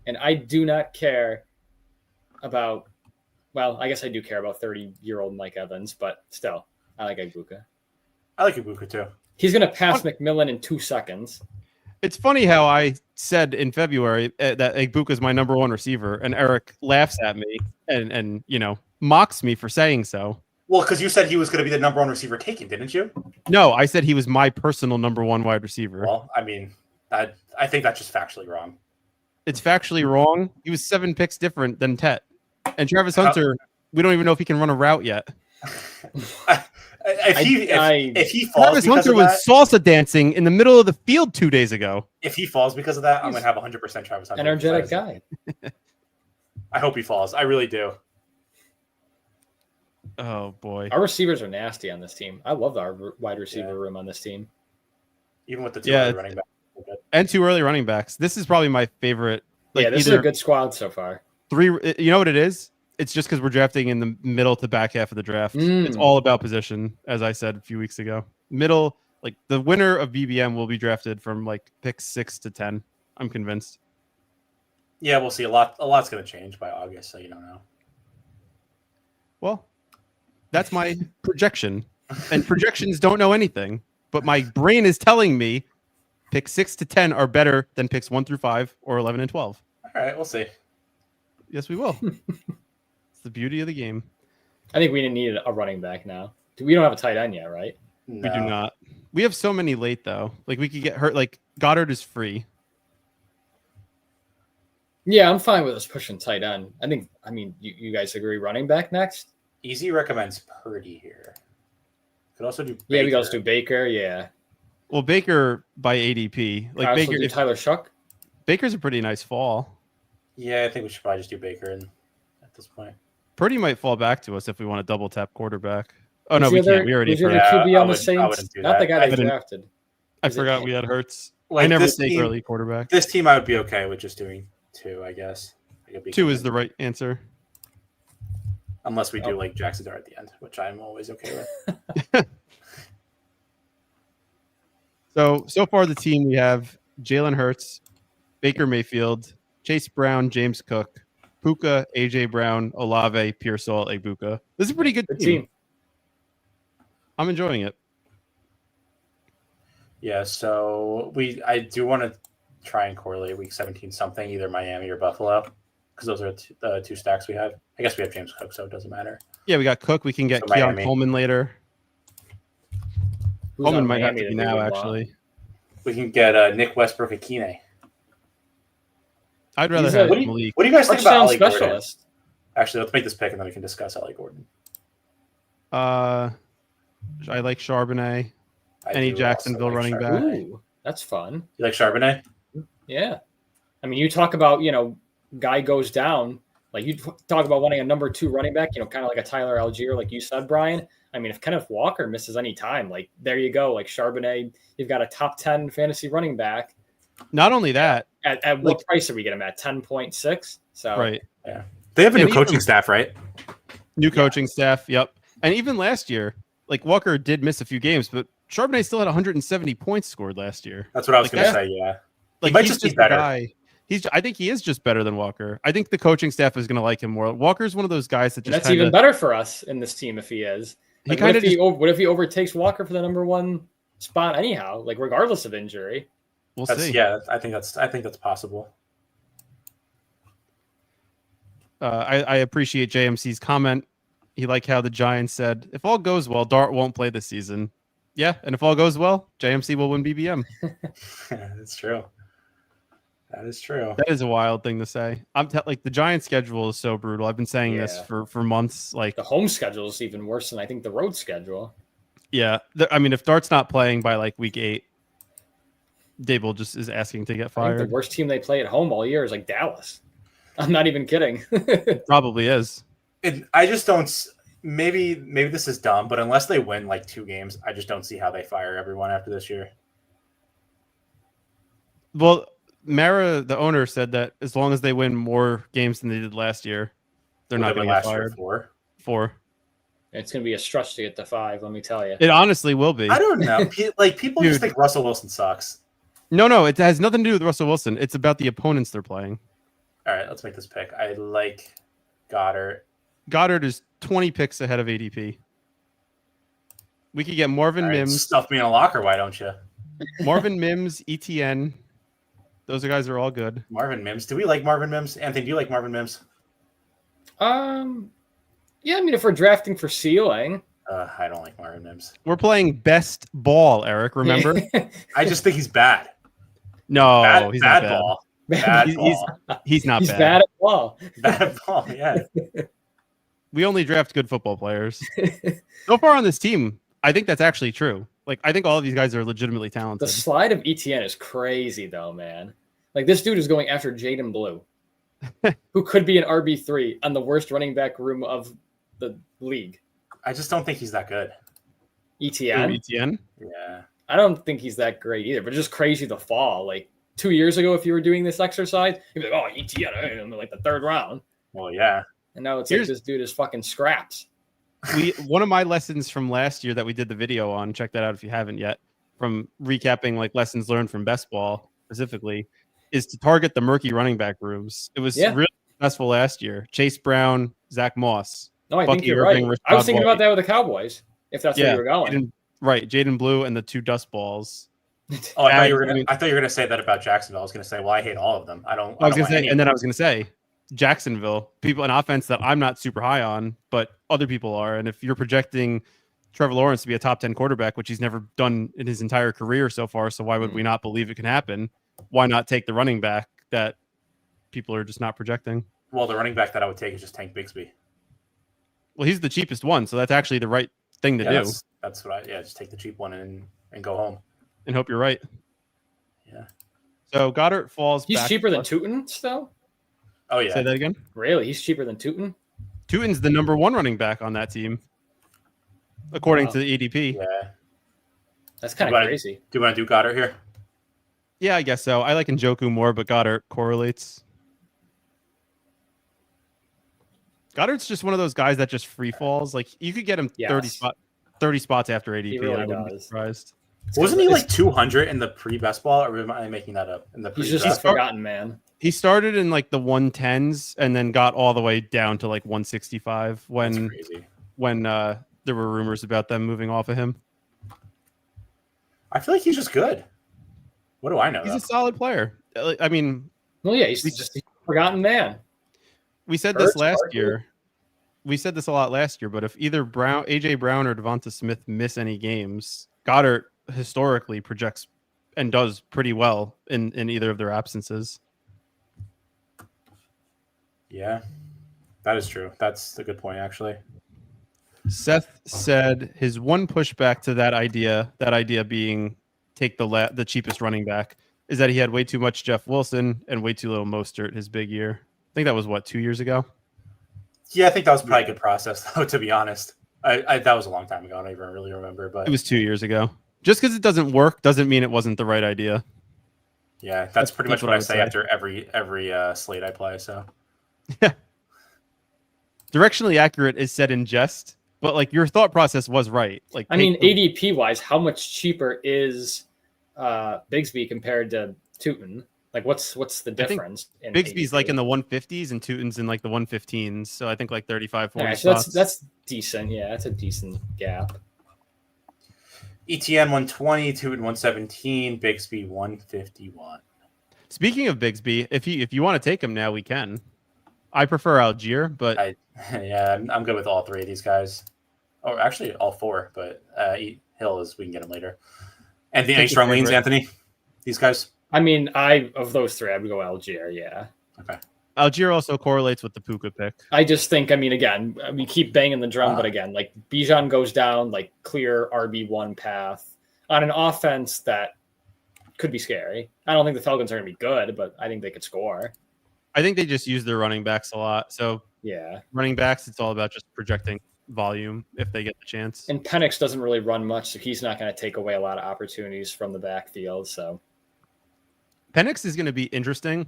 [SPEAKER 3] and I do not care about, well, I guess I do care about 30-year-old Mike Evans, but still, I like Egbuka.
[SPEAKER 1] I like Egbuka too.
[SPEAKER 3] He's going to pass McMillan in 2 seconds.
[SPEAKER 2] It's funny how I said in February that Egbuka is my number 1 receiver, and Eric laughs at me and mocks me for saying so.
[SPEAKER 1] Well, because you said he was going to be the number 1 receiver taken, didn't you?
[SPEAKER 2] No, I said he was my personal number 1 wide receiver.
[SPEAKER 1] Well, I mean, I think that's just factually wrong.
[SPEAKER 2] It's factually wrong. He was 7 picks different than Tet. And Travis Hunter, we don't even know if he can run a route yet.
[SPEAKER 1] If he falls,
[SPEAKER 2] Travis Hunter was salsa dancing in the middle of the field 2 days ago.
[SPEAKER 1] If he falls because of that, I'm going to have 100% Travis Hunter.
[SPEAKER 3] Energetic guy.
[SPEAKER 1] I hope he falls. I really do.
[SPEAKER 2] Oh boy,
[SPEAKER 3] our receivers are nasty on this team. I love our wide receiver room on this team.
[SPEAKER 1] Even with the 2 early running backs.
[SPEAKER 2] And 2 early running backs. This is probably my favorite.
[SPEAKER 3] Like, this is a good squad so far.
[SPEAKER 2] 3. You know what it is? It's just because we're drafting in the middle to back half of the draft. It's all about position, as I said a few weeks ago. Middle, like the winner of BBM will be drafted from like pick 6 to 10. I'm convinced.
[SPEAKER 1] Yeah, we'll see. A lot's going to change by August, so you don't know.
[SPEAKER 2] Well, that's my projection, and projections don't know anything. But my brain is telling me picks 6 to 10 are better than picks 1 through 5 or 11 and 12.
[SPEAKER 1] All right, we'll see.
[SPEAKER 2] Yes, we will. It's the beauty of the game.
[SPEAKER 3] I think we need a running back now. We don't have a tight end yet, right?
[SPEAKER 2] No. We do not. We have so many late though. Like we could get hurt. Like Goddard is free.
[SPEAKER 3] Yeah, I'm fine with us pushing tight end. I mean, you guys agree running back next?
[SPEAKER 1] Easy recommends Purdy here. Could also do Baker.
[SPEAKER 3] Yeah, we could also do Baker. Yeah.
[SPEAKER 2] Well, Baker by ADP. Like Baker,
[SPEAKER 3] do Tyler Shuck.
[SPEAKER 2] Baker's a pretty nice fall.
[SPEAKER 1] Yeah, I think we should probably just do Baker at this point.
[SPEAKER 2] Purdy might fall back to us if we want to double tap quarterback. Oh no, we can't. We already.
[SPEAKER 3] Who's your QB on the Saints? Not the guy they drafted.
[SPEAKER 2] I forgot we had Hurts. Like I never take early quarterback.
[SPEAKER 1] This team, I would be okay with just doing 2, I guess.
[SPEAKER 2] 2 is the right answer.
[SPEAKER 1] unless we do like Jackson Dart at the end, which I'm always okay with.
[SPEAKER 2] So far the team we have Jalen Hurts, Baker Mayfield, Chase Brown, James Cook, Puka, AJ Brown, Olave, Pearsall, Egbuka. This is a pretty good team. I'm enjoying it.
[SPEAKER 1] Yeah, so I do want to try and correlate week 17 something, either Miami or Buffalo, because those are the two stacks we have. I guess we have James Cook, so it doesn't matter.
[SPEAKER 2] Yeah, we got Cook. We can get Keon Coleman later. Coleman might have to be now, actually.
[SPEAKER 1] We can get Nick Westbrook Akine.
[SPEAKER 2] I'd rather have Malik.
[SPEAKER 1] What do you guys think about Ellie Gordon? Actually, let's make this pick and then we can discuss Ellie Gordon.
[SPEAKER 2] I like Charbonnet. Any Jacksonville running back.
[SPEAKER 3] Ooh, that's fun.
[SPEAKER 1] You like Charbonnet?
[SPEAKER 3] Yeah. I mean, you talk about, guy goes down. Like, you talk about wanting a number 2 running back, kind of like a Tyler Algier, like you said, Brian. I mean, if Kenneth Walker misses any time, like, there you go. Like, Charbonnet, you've got a top 10 fantasy running back.
[SPEAKER 2] Not only that.
[SPEAKER 3] At what price are we getting him at? 10.6? So
[SPEAKER 2] right.
[SPEAKER 1] Yeah. They have a new coaching staff, right?
[SPEAKER 2] New coaching staff, yep. And even last year, like, Walker did miss a few games, but Charbonnet still had 170 points scored last year.
[SPEAKER 1] That's what I was going to say, yeah.
[SPEAKER 2] Like,
[SPEAKER 1] he might just be better.
[SPEAKER 2] I think he is just better than Walker. I think the coaching staff is going to like him more. Walker's one of those guys that just
[SPEAKER 3] that's even better for us in this team if he is. Like, what if he overtakes Walker for the number 1 spot anyhow? Like, regardless of injury.
[SPEAKER 2] We'll see.
[SPEAKER 1] Yeah, I think that's possible.
[SPEAKER 2] I appreciate JMC's comment. He liked how the Giants said, if all goes well, Dart won't play this season. Yeah, and if all goes well, JMC will win BBM.
[SPEAKER 1] That's true. That is true.
[SPEAKER 2] That is a wild thing to say. Like, the Giants schedule is so brutal. I've been saying this for months. Like,
[SPEAKER 3] the home schedule is even worse than I think the road schedule.
[SPEAKER 2] Yeah, I mean, if Dart's not playing by like week 8, Dable just is asking to get fired.
[SPEAKER 3] I think the worst team they play at home all year is like Dallas. I'm not even kidding.
[SPEAKER 2] Probably is.
[SPEAKER 1] I just don't. Maybe this is dumb, but unless they win like 2 games, I just don't see how they fire everyone after this year.
[SPEAKER 2] Well, Mara, the owner, said that as long as they win more games than they did last year, they're not going to get fired. 4.
[SPEAKER 3] It's going to be a stretch to get to 5. Let me tell you.
[SPEAKER 2] It honestly will be.
[SPEAKER 1] I don't know. Like, people just think Russell Wilson sucks.
[SPEAKER 2] No, it has nothing to do with Russell Wilson. It's about the opponents they're playing.
[SPEAKER 1] All right, let's make this pick. I like Goddard.
[SPEAKER 2] Goddard is 20 picks ahead of ADP. We could get Marvin Mims.
[SPEAKER 1] Stuff me in a locker, why don't you?
[SPEAKER 2] Marvin Mims, ETN. Those guys are all good.
[SPEAKER 1] Marvin Mims. Do we like Marvin Mims? Anthony, do you like Marvin Mims?
[SPEAKER 3] Yeah, I mean, if we're drafting for ceiling.
[SPEAKER 1] I don't like Marvin Mims.
[SPEAKER 2] We're playing best ball, Eric, remember?
[SPEAKER 1] I just think he's bad.
[SPEAKER 2] No, he's
[SPEAKER 1] bad
[SPEAKER 2] not
[SPEAKER 1] ball.
[SPEAKER 2] Bad ball. He's not
[SPEAKER 3] he's
[SPEAKER 2] bad.
[SPEAKER 3] Bad at ball.
[SPEAKER 1] Bad at ball, yeah.
[SPEAKER 2] We only draft good football players. So far on this team, I think that's actually true. Like, I think all of these guys are legitimately talented.
[SPEAKER 3] The slide of ETN is crazy, though, man. Like, this dude is going after Jaden Blue, who could be an RB3 on the worst running back room of the league.
[SPEAKER 1] I just don't think he's that good.
[SPEAKER 3] ETN?
[SPEAKER 2] ETN?
[SPEAKER 1] Yeah.
[SPEAKER 3] I don't think he's that great either, but just crazy to fall. Like, 2 years ago, if you were doing this exercise, you'd be like, oh, ETN, I'm like the 3rd round.
[SPEAKER 1] Well, yeah.
[SPEAKER 3] And now it's like this dude is fucking scraps.
[SPEAKER 2] One of my lessons from last year that we did the video on, check that out if you haven't yet, from recapping like lessons learned from best ball specifically, is to target the murky running back rooms. It was really successful last year. Chase Brown, Zach Moss.
[SPEAKER 3] No, I think you're right. I was thinking about that with the Cowboys, if that's where you were going.
[SPEAKER 2] Jaden Blue and the 2 dust balls.
[SPEAKER 1] Oh, I thought you were gonna say that about Jacksonville. I was gonna say, well, I hate all of them. I was
[SPEAKER 2] gonna say Jacksonville, people, an offense that I'm not super high on, but other people are. And if you're projecting Trevor Lawrence to be a top 10 quarterback, which he's never done in his entire career so far, so why would we not believe it can happen? Why not take the running back that people are just not projecting?
[SPEAKER 1] Well, the running back that I would take is just Tank Bigsby.
[SPEAKER 2] Well, he's the cheapest one, so that's actually the right thing to do.
[SPEAKER 1] That's what just take the cheap one and go home.
[SPEAKER 2] And hope you're right.
[SPEAKER 1] Yeah.
[SPEAKER 2] So Goddard falls
[SPEAKER 3] He's
[SPEAKER 2] back.
[SPEAKER 3] cheaper than Tootin still?
[SPEAKER 1] Oh, yeah.
[SPEAKER 2] Say that again?
[SPEAKER 3] Really? He's cheaper than Tootin?
[SPEAKER 2] Tootin's the number 1 running back on that team, according to the ADP.
[SPEAKER 1] Yeah.
[SPEAKER 3] That's kind of crazy.
[SPEAKER 1] Do you want to do Goddard here?
[SPEAKER 2] Yeah, I guess so. I like Njoku more, but Goddard correlates. Goddard's just one of those guys that just free falls. Like you could get him 30 spots after ADP.
[SPEAKER 3] He really
[SPEAKER 2] I wouldn't be
[SPEAKER 3] does.
[SPEAKER 2] surprised.
[SPEAKER 1] Wasn't he like 200 in the pre-best ball, or am I making that up? In the
[SPEAKER 3] He's just a forgotten man.
[SPEAKER 2] He started in like the 110s and then got all the way down to like 165 when there were rumors about them moving off of him.
[SPEAKER 1] I feel like he's just good. What do I know?
[SPEAKER 2] He's a solid player. I mean,
[SPEAKER 3] well, yeah, he's just a forgotten man.
[SPEAKER 2] We said this last year. We said this a lot last year, but if either AJ Brown or Devonta Smith miss any games, Goddard historically projects and does pretty well in either of their absences.
[SPEAKER 1] Yeah, that is true. That's a good point, actually.
[SPEAKER 2] Seth said his one pushback to that idea being take the cheapest running back, is that he had way too much Jeff Wilson and way too little Mostert his big year. I think that was 2 years ago.
[SPEAKER 1] Yeah, I think that was probably a good process, though, to be honest. That was a long time ago. I don't even really remember, but
[SPEAKER 2] it was 2 years ago. Just because it doesn't work doesn't mean it wasn't the right idea.
[SPEAKER 1] Yeah, that's pretty much what I say after every slate I play. So,
[SPEAKER 2] yeah, directionally accurate is said in jest, but like your thought process was right. Like,
[SPEAKER 3] I mean, ADP wise, how much cheaper is Bigsby compared to Tootin? Like, what's the difference?
[SPEAKER 2] Bigsby's ADP? Like in the 150s and Tootin's in like the 115s. So I think like 35, 40
[SPEAKER 3] right, so that's decent. Yeah, that's a decent gap.
[SPEAKER 1] ETN 120, Tootin 117, Bigsby 151.
[SPEAKER 2] Speaking of Bigsby, if you want to take him now, we can. I prefer Algier, but
[SPEAKER 1] I'm good with all three of these guys. Or actually all four, but Hill is we can get him later. And any strong leans, Anthony? These guys?
[SPEAKER 3] I mean, of those three, I would go Algier, yeah.
[SPEAKER 1] Okay.
[SPEAKER 2] Algier also correlates with the Puka pick.
[SPEAKER 3] I just think, I mean, again, we keep banging the drum, but again, like Bijan goes down, like clear RB1 path on an offense that could be scary. I don't think the Falcons are going to be good, but I think they could score.
[SPEAKER 2] I think they just use their running backs a lot. So
[SPEAKER 3] yeah,
[SPEAKER 2] running backs, it's all about just projecting volume if they get the chance.
[SPEAKER 3] And Penix doesn't really run much, so he's not going to take away a lot of opportunities from the backfield. So
[SPEAKER 2] Penix is going to be interesting.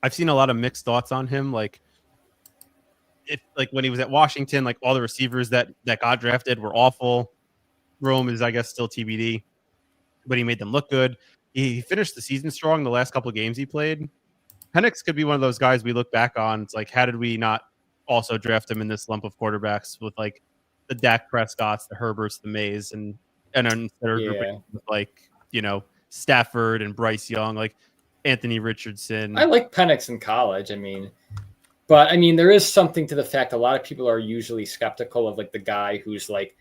[SPEAKER 2] I've seen a lot of mixed thoughts on him. Like when he was at Washington, like all the receivers that got drafted were awful. Rome is, I guess, still TBD, but he made them look good. He finished the season strong the last couple of games he played. Penix could be one of those guys we look back on. It's like, how did we not also draft him in this lump of quarterbacks with like the Dak Prescotts, the Herberts, the Mays, and grouping with like, Stafford and Bryce Young, like Anthony Richardson.
[SPEAKER 3] I like Penix in college. But there is something to the fact a lot of people are usually skeptical of like the guy who's like,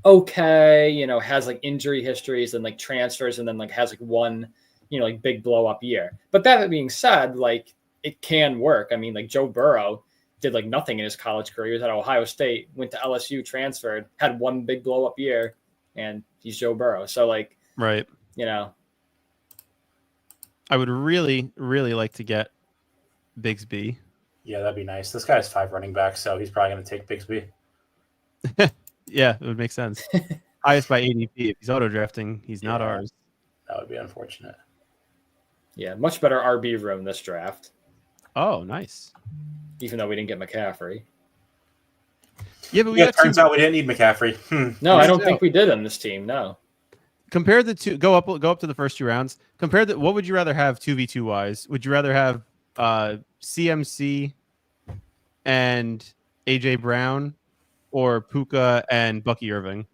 [SPEAKER 3] okay, has like injury histories and like transfers and then like has like one, like big blow up year. But that being said, like it can work. Like Joe Burrow did like nothing in his college career. He was at Ohio State, went to LSU, transferred, had one big blow up year, and he's Joe Burrow. So like,
[SPEAKER 2] right. I would really, really like to get Bigsby.
[SPEAKER 1] Yeah, that'd be nice. This guy has 5 running backs, so he's probably going to take Bigsby.
[SPEAKER 2] Yeah, it would make sense. Highest by ADP. If he's auto drafting, he's not ours.
[SPEAKER 1] That would be unfortunate.
[SPEAKER 3] Yeah, much better RB room this draft.
[SPEAKER 2] Oh, nice.
[SPEAKER 3] Even though we didn't get McCaffrey.
[SPEAKER 2] Yeah, but
[SPEAKER 1] it turns out we didn't need McCaffrey.
[SPEAKER 3] No, I don't think we did on this team. No.
[SPEAKER 2] Compare the two. Go up to the first 2 rounds. What would you rather have 2v2 wise? Would you rather have CMC and AJ Brown, or Puka and Bucky Irving?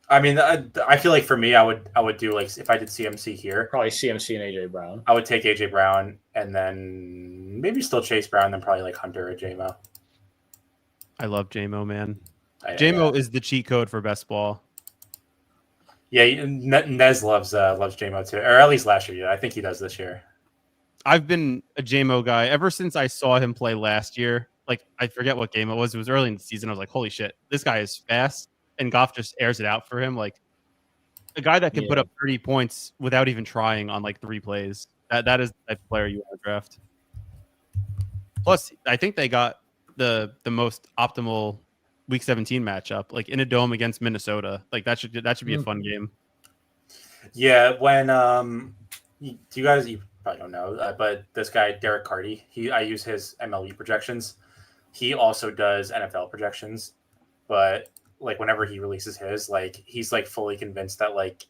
[SPEAKER 1] I feel like for me, I would do like if I did CMC here,
[SPEAKER 3] probably CMC and AJ Brown.
[SPEAKER 1] I would take AJ Brown and then maybe still Chase Brown, then probably like Hunter or JMO.
[SPEAKER 2] I love JMO, man. JMO is the cheat code for best ball.
[SPEAKER 1] Yeah, Nez loves JMO too, or at least last year. Yeah, I think he does this year.
[SPEAKER 2] I've been a JMO guy ever since I saw him play last year. Like, I forget what game it was. It was early in the season. I was like, holy shit, this guy is fast. And Goff just airs it out for him. Like, a guy that can put up 30 points without even trying on like 3 plays. That is the type of player you want to draft. Plus, I think they got the most optimal Week 17 matchup, like in a dome against Minnesota. Like that should be a fun game.
[SPEAKER 1] Yeah, when Do you guys? You probably don't know, but this guy Derek Carty. I use his MLB projections. He also does NFL projections, but like whenever he releases his, like he's like fully convinced that like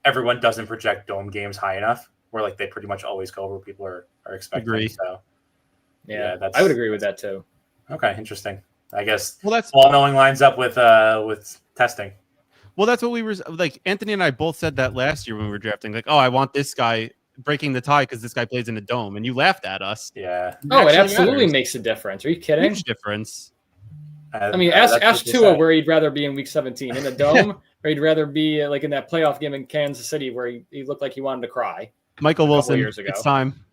[SPEAKER 1] everyone doesn't project dome games high enough, where like they pretty much always go where people are expecting.
[SPEAKER 2] Agree.
[SPEAKER 1] So
[SPEAKER 3] yeah, I would agree with that too.
[SPEAKER 1] Okay, interesting. I guess
[SPEAKER 2] that's
[SPEAKER 1] all knowing lines up with testing.
[SPEAKER 2] Well, that's what we were like. Anthony and I both said that last year when we were drafting. Like, oh, I want this guy breaking the tie because this guy plays in a dome, and you laughed at us.
[SPEAKER 1] Yeah.
[SPEAKER 3] Oh, it absolutely makes a difference. Are you kidding?
[SPEAKER 2] Huge difference.
[SPEAKER 3] I mean, ask Tua where he'd rather be in Week 17 in a dome, or he'd rather be like in that playoff game in Kansas City where he looked like he wanted to cry.
[SPEAKER 2] Michael Wilson, years ago. It's time.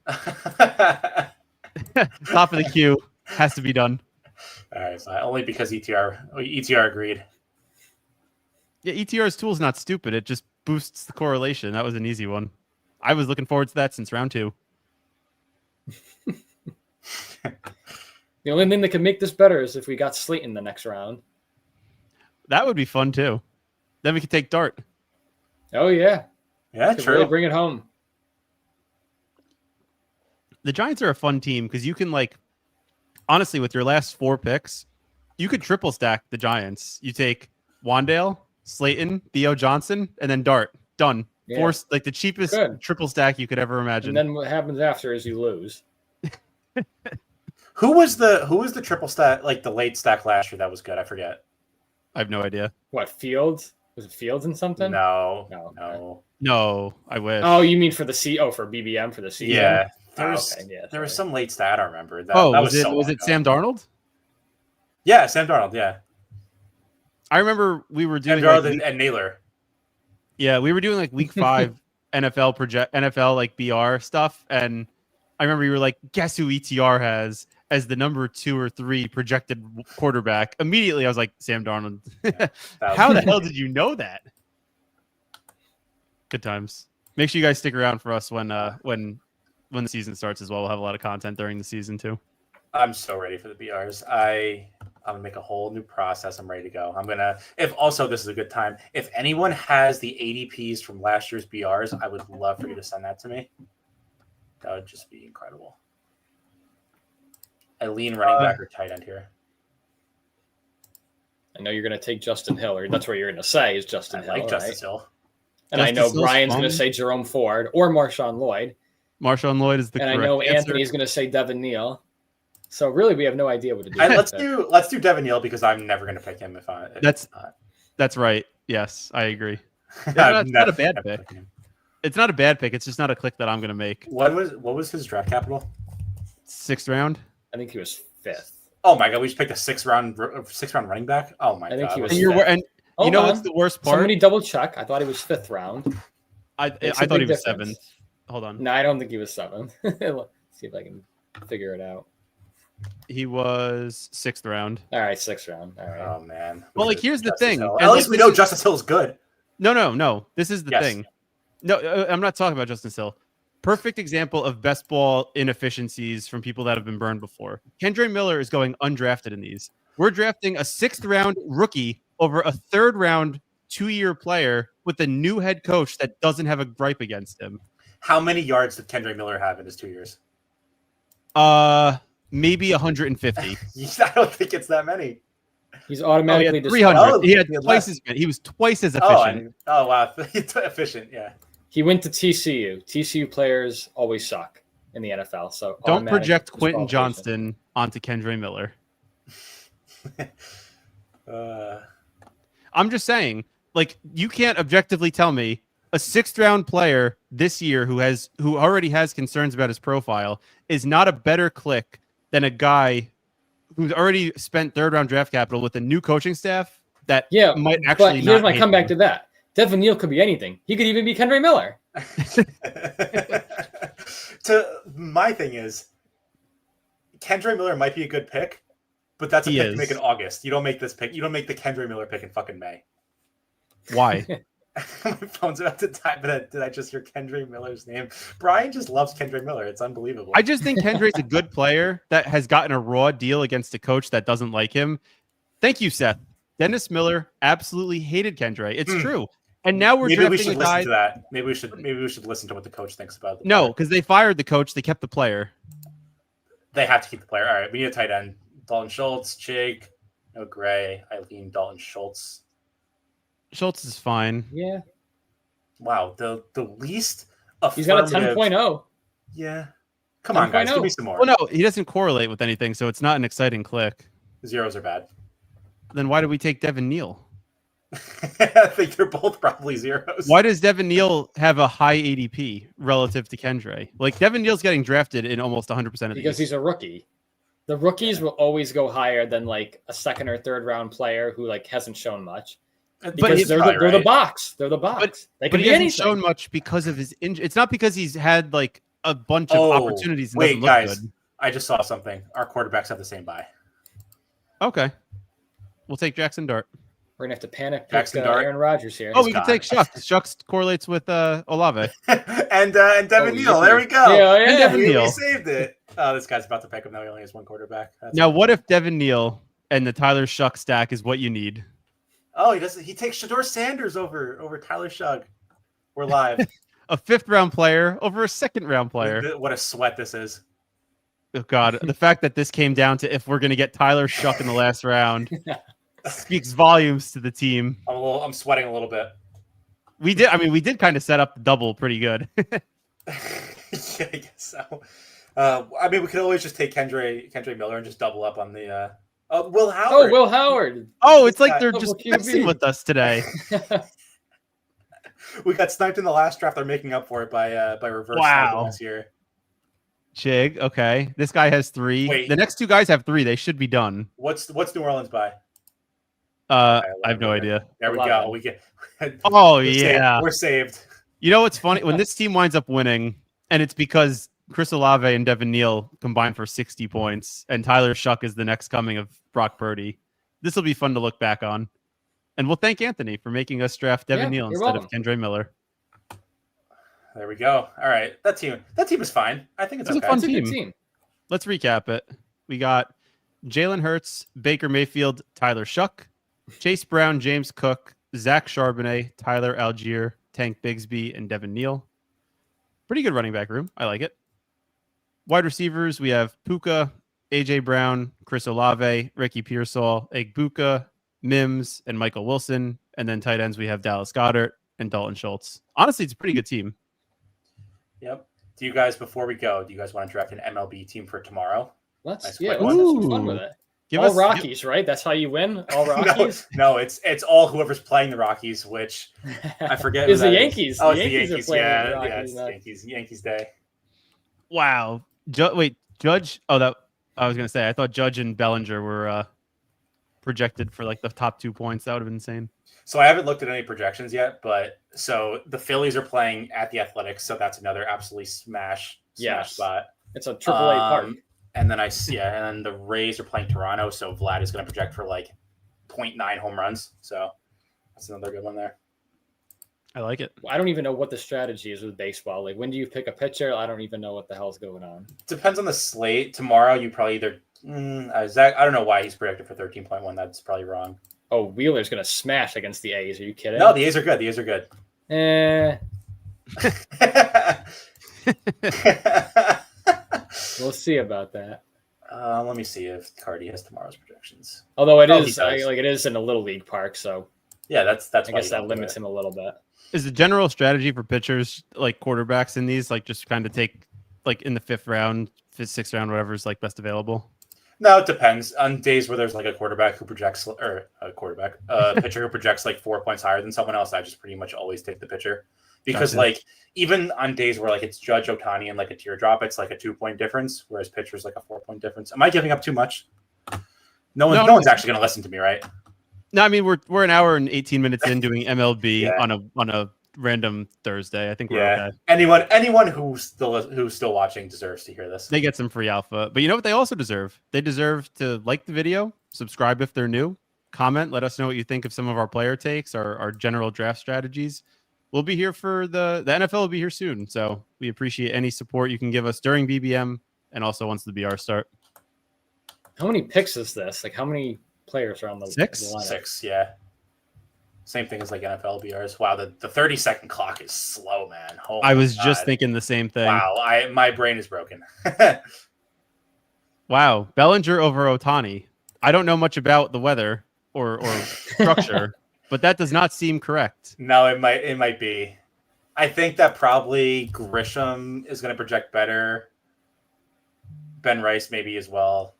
[SPEAKER 2] Top of the queue has to be done.
[SPEAKER 1] All right, so only because ETR agreed.
[SPEAKER 2] Yeah, ETR's tool is not stupid. It just boosts the correlation. That was an easy one. I was looking forward to that since round 2.
[SPEAKER 3] The only thing that could make this better is if we got Slayton the next round.
[SPEAKER 2] That would be fun too. Then we could take Dart.
[SPEAKER 3] Oh yeah,
[SPEAKER 1] true.
[SPEAKER 3] Really bring it home.
[SPEAKER 2] The Giants are a fun team because you can like, honestly, with your last 4 picks, you could triple stack the Giants. You take Wandale, Slayton, Theo Johnson, and then Dart. Done.
[SPEAKER 3] Yeah.
[SPEAKER 2] Force like the cheapest triple stack you could ever imagine.
[SPEAKER 3] And then what happens after is you lose.
[SPEAKER 1] Who was the triple stack, like the late stack last year that was good? I forget.
[SPEAKER 2] I have no idea.
[SPEAKER 3] What, Fields? Was it Fields and something?
[SPEAKER 1] No.
[SPEAKER 2] I wish.
[SPEAKER 3] Oh, you mean for BBM for the season?
[SPEAKER 1] Yeah. There was some late stat I remember. Was
[SPEAKER 2] it Sam Darnold?
[SPEAKER 1] Yeah, Sam Darnold, yeah.
[SPEAKER 2] I remember we were doing
[SPEAKER 1] and Naylor.
[SPEAKER 2] Yeah, we were doing like week 5 NFL like BR stuff, and I remember you were like, guess who ETR has as the number 2 or 3 projected quarterback. Immediately I was like, Sam Darnold. How the hell did you know that? Good times. Make sure you guys stick around for us when the season starts as well. We'll have a lot of content during the season too.
[SPEAKER 1] I'm so ready for the BRs. I'm gonna make a whole new process. I'm ready to go. This is a good time. If anyone has the ADPs from last year's BRs, I would love for you to send that to me. That would just be incredible. I lean running back or tight end here.
[SPEAKER 3] I know you're going to take Justin Hill, or that's what you're going to say is Justin Hill.
[SPEAKER 1] I like Justice Hill.
[SPEAKER 3] And
[SPEAKER 2] Justice
[SPEAKER 3] I know
[SPEAKER 2] Hill's
[SPEAKER 3] Brian's
[SPEAKER 2] fun.
[SPEAKER 3] going to say Jerome Ford or Marshawn Lloyd.
[SPEAKER 2] Marshawn Lloyd is the correct
[SPEAKER 3] And I know
[SPEAKER 2] answer.
[SPEAKER 3] Anthony's going to say Devin Neal. So really, we have no idea what to do.
[SPEAKER 1] Let's do Devin Neal because I'm never going to pick him if it's not.
[SPEAKER 2] That's right. Yes, I agree. It's not a bad pick. It's not a bad pick. It's just not a click that I'm going to make.
[SPEAKER 1] What was his draft capital?
[SPEAKER 2] 6th round.
[SPEAKER 3] I think he was 5th.
[SPEAKER 1] Oh my god, we just picked a 6th round running back. Oh my god.
[SPEAKER 3] I think he was.
[SPEAKER 2] And you know what's the worst part?
[SPEAKER 3] Somebody double check. I thought he was 5th round.
[SPEAKER 2] I thought he was 7th. Hold on.
[SPEAKER 3] No, I don't think he was 7th. Let's see if I can figure it out.
[SPEAKER 2] He was 6th round.
[SPEAKER 3] All right, 6th round. All right.
[SPEAKER 1] Oh man.
[SPEAKER 2] Well, like here's the thing.
[SPEAKER 1] At least we know Justice Hill is good.
[SPEAKER 2] No. This is the thing. No, I'm not talking about Justice Hill. Perfect example of best ball inefficiencies from people that have been burned before. Kendre Miller is going undrafted in these. We're drafting a 6th round rookie over a 3rd round 2-year player with a new head coach that doesn't have a gripe against him.
[SPEAKER 1] How many yards did Kendre Miller have in his 2 years?
[SPEAKER 2] Maybe 150.
[SPEAKER 1] I don't think it's that many.
[SPEAKER 3] He's automatically
[SPEAKER 2] 300. He had twice as many. He was twice as efficient.
[SPEAKER 1] Oh wow, efficient. Yeah.
[SPEAKER 3] He went to TCU. TCU players always suck in the NFL. So
[SPEAKER 2] don't project Quentin Johnston onto Kendre Miller. I'm just saying, like, you can't objectively tell me a 6th round player this year who already has concerns about his profile is not a better click than a guy who's already spent 3rd round draft capital with a new coaching staff that might actually
[SPEAKER 3] but here's my comeback to that. Devin Neal could be anything. He could even be Kendre Miller.
[SPEAKER 1] My thing is, Kendre Miller might be a good pick, but that's a pick to make in August. You don't make this pick. You don't make the Kendre Miller pick in fucking May.
[SPEAKER 2] Why?
[SPEAKER 1] My phone's about to die, but did I just hear Kendre Miller's name? Brian just loves Kendre Miller. It's unbelievable.
[SPEAKER 2] I just think Kendre's a good player that has gotten a raw deal against a coach that doesn't like him. Thank you, Seth. Dennis Miller absolutely hated Kendre. It's true. And now we're
[SPEAKER 1] maybe we
[SPEAKER 2] drafting
[SPEAKER 1] should
[SPEAKER 2] a
[SPEAKER 1] listen
[SPEAKER 2] guy.
[SPEAKER 1] to that. Maybe we should listen to what the coach thinks about the
[SPEAKER 2] No,
[SPEAKER 1] player.
[SPEAKER 2] because they fired the coach. They kept the player.
[SPEAKER 1] They have to keep the player. All right, we need a tight end. Dalton Schultz, Chig, no Gray, Eileen, Dalton Schultz.
[SPEAKER 2] Schultz is fine.
[SPEAKER 3] Yeah.
[SPEAKER 1] Wow, the least
[SPEAKER 3] He's got a
[SPEAKER 1] affirmative.
[SPEAKER 3] 10.0.
[SPEAKER 1] Yeah. Come on, guys, give me some more.
[SPEAKER 2] Well, no, he doesn't correlate with anything, so it's not an exciting click.
[SPEAKER 1] Zeros are bad.
[SPEAKER 2] Then why did we take Devin Neal?
[SPEAKER 1] I think they're both probably zeros.
[SPEAKER 2] Why does Devin Neal have a high ADP relative to Kendre? Like, Devin Neal's getting drafted in almost 100% of the
[SPEAKER 3] Because he's a rookie. The rookies will always go higher than like a second or third round player who like hasn't shown much. Because they're the box. They're the box.
[SPEAKER 2] But he hasn't shown much because of his injury. It's not because he's had like a bunch of opportunities. And
[SPEAKER 1] wait,
[SPEAKER 2] doesn't look
[SPEAKER 1] guys,
[SPEAKER 2] good.
[SPEAKER 1] I just saw something. Our quarterbacks have the same bye.
[SPEAKER 2] Okay, we'll take Jackson Dart.
[SPEAKER 3] We're gonna have to panic pick
[SPEAKER 1] Dart.
[SPEAKER 3] Aaron Rodgers here.
[SPEAKER 2] Oh, we can take Shucks. Shucks correlates with Olave.
[SPEAKER 1] and Devin Neal. There we go.
[SPEAKER 3] Yeah,
[SPEAKER 2] and Devin Neal.
[SPEAKER 1] We saved it. Oh, this guy's about to pick him now. He only has one quarterback.
[SPEAKER 2] Now, what if Devin Neal and the Tyler Shuck stack is what you need?
[SPEAKER 1] Oh, he doesn't. He takes Shador Sanders over Tyler Shug. We're live.
[SPEAKER 2] A 5th round player over a 2nd round player.
[SPEAKER 1] What a sweat this is.
[SPEAKER 2] Oh God, the fact that this came down to if we're going to get Tyler Shuck in the last round speaks volumes to the team.
[SPEAKER 1] I'm sweating a little bit.
[SPEAKER 2] We did kind of set up the double pretty good.
[SPEAKER 1] Yeah, I guess so. We could always just take Kendre Miller and just double up on the Will Howard.
[SPEAKER 3] Oh, Will Howard.
[SPEAKER 2] Oh, it's like they're just messing with us today.
[SPEAKER 1] We got sniped in the last draft. They're making up for it by reverse sniping us here.
[SPEAKER 2] Chig, okay. This guy has 3.
[SPEAKER 1] Wait.
[SPEAKER 2] The next 2 guys have 3. They should be done.
[SPEAKER 1] What's New Orleans by?
[SPEAKER 2] I have no idea.
[SPEAKER 1] There we go. We get. We're saved.
[SPEAKER 2] You know what's funny? When this team winds up winning, and it's because Chris Olave and Devin Neal combined for 60 points, and Tyler Shuck is the next coming of Brock Purdy. This will be fun to look back on. And we'll thank Anthony for making us draft Devin Neal instead of Kendre Miller.
[SPEAKER 1] There we go. All right. That team is fine. I think it's
[SPEAKER 2] a fun team. Let's recap it. We got Jalen Hurts, Baker Mayfield, Tyler Shuck, Chase Brown, James Cook, Zach Charbonnet, Tyler Algier, Tank Bigsby, and Devin Neal. Pretty good running back room. I like it. Wide receivers, we have Puka, AJ Brown, Chris Olave, Ricky Pearsall, Egbuka, Mims, and Michael Wilson. And then tight ends, we have Dallas Goedert and Dalton Schultz. Honestly, it's a pretty good team.
[SPEAKER 1] Yep. Do you guys, before we go, do you guys want to draft an MLB team for tomorrow?
[SPEAKER 3] Let's have some fun with it. All Rockies, right? That's how you win. All Rockies.
[SPEAKER 1] No, it's all whoever's playing the Rockies, which I forget.
[SPEAKER 3] It's the Yankees.
[SPEAKER 1] Oh,
[SPEAKER 3] the Yankees are playing the Rockies.
[SPEAKER 1] Yeah, it's the Yankees. Yankees Day.
[SPEAKER 2] Wow. Judge. Oh, that I was gonna say. I thought Judge and Bellinger were projected for like the top 2 points. That would have been insane.
[SPEAKER 1] So I haven't looked at any projections yet, but so the Phillies are playing at the Athletics, so that's another absolutely smash spot.
[SPEAKER 3] It's a AAA park.
[SPEAKER 1] And then and then the Rays are playing Toronto, so Vlad is going to project for like 0.9 home runs. So that's another good one there.
[SPEAKER 2] I like it.
[SPEAKER 3] I don't even know what the strategy is with baseball. Like, when do you pick a pitcher? I don't even know what the hell's going on.
[SPEAKER 1] Depends on the slate. Tomorrow, you probably either Zach. I don't know why he's projected for 13.1. That's probably wrong.
[SPEAKER 3] Oh, Wheeler's going to smash against the A's. Are you kidding?
[SPEAKER 1] No, the A's are good. The A's are good.
[SPEAKER 3] We'll see about that.
[SPEAKER 1] Let me see if Cardi has tomorrow's projections.
[SPEAKER 3] Although it is in a little league park, so
[SPEAKER 1] yeah, that's.
[SPEAKER 3] I guess that limits him a little bit.
[SPEAKER 2] Is the general strategy for pitchers like quarterbacks in these like just kind of take like in the 5th round, 6th round, whatever is like best available?
[SPEAKER 1] No, it depends. On days where there's like a quarterback who projects, or a pitcher who projects like 4 points higher than someone else, I just pretty much always take the pitcher. Because like even on days where like it's Judge Ohtani and like a teardrop, it's like a 2-point difference, whereas pitcher's like a 4-point difference. Am I giving up too much? No one's actually going to listen to me, right?
[SPEAKER 2] No, I mean we're an hour and 18 minutes in doing MLB on a random Thursday. I think we're okay.
[SPEAKER 1] Anyone who's still watching deserves to hear this.
[SPEAKER 2] They get some free alpha. But you know what they also deserve? They deserve to like the video, subscribe if they're new, comment, let us know what you think of some of our player takes, our general draft strategies. We'll be here for the NFL will be here soon. So we appreciate any support you can give us during BBM and also once the BR start.
[SPEAKER 3] How many picks is this? Like, how many players are on the
[SPEAKER 2] 6?
[SPEAKER 3] lineup?
[SPEAKER 1] 6, yeah. Same thing as like NFL BRs. Wow, the 30-second clock is slow, man. Oh
[SPEAKER 2] I
[SPEAKER 1] my
[SPEAKER 2] was just
[SPEAKER 1] God.
[SPEAKER 2] thinking the same thing.
[SPEAKER 1] Wow, my brain is broken.
[SPEAKER 2] Wow, Bellinger over Otani. I don't know much about the weather or structure, but that does not seem correct.
[SPEAKER 1] No, it might be. I think that probably Grisham is going to project better. Ben Rice maybe as well.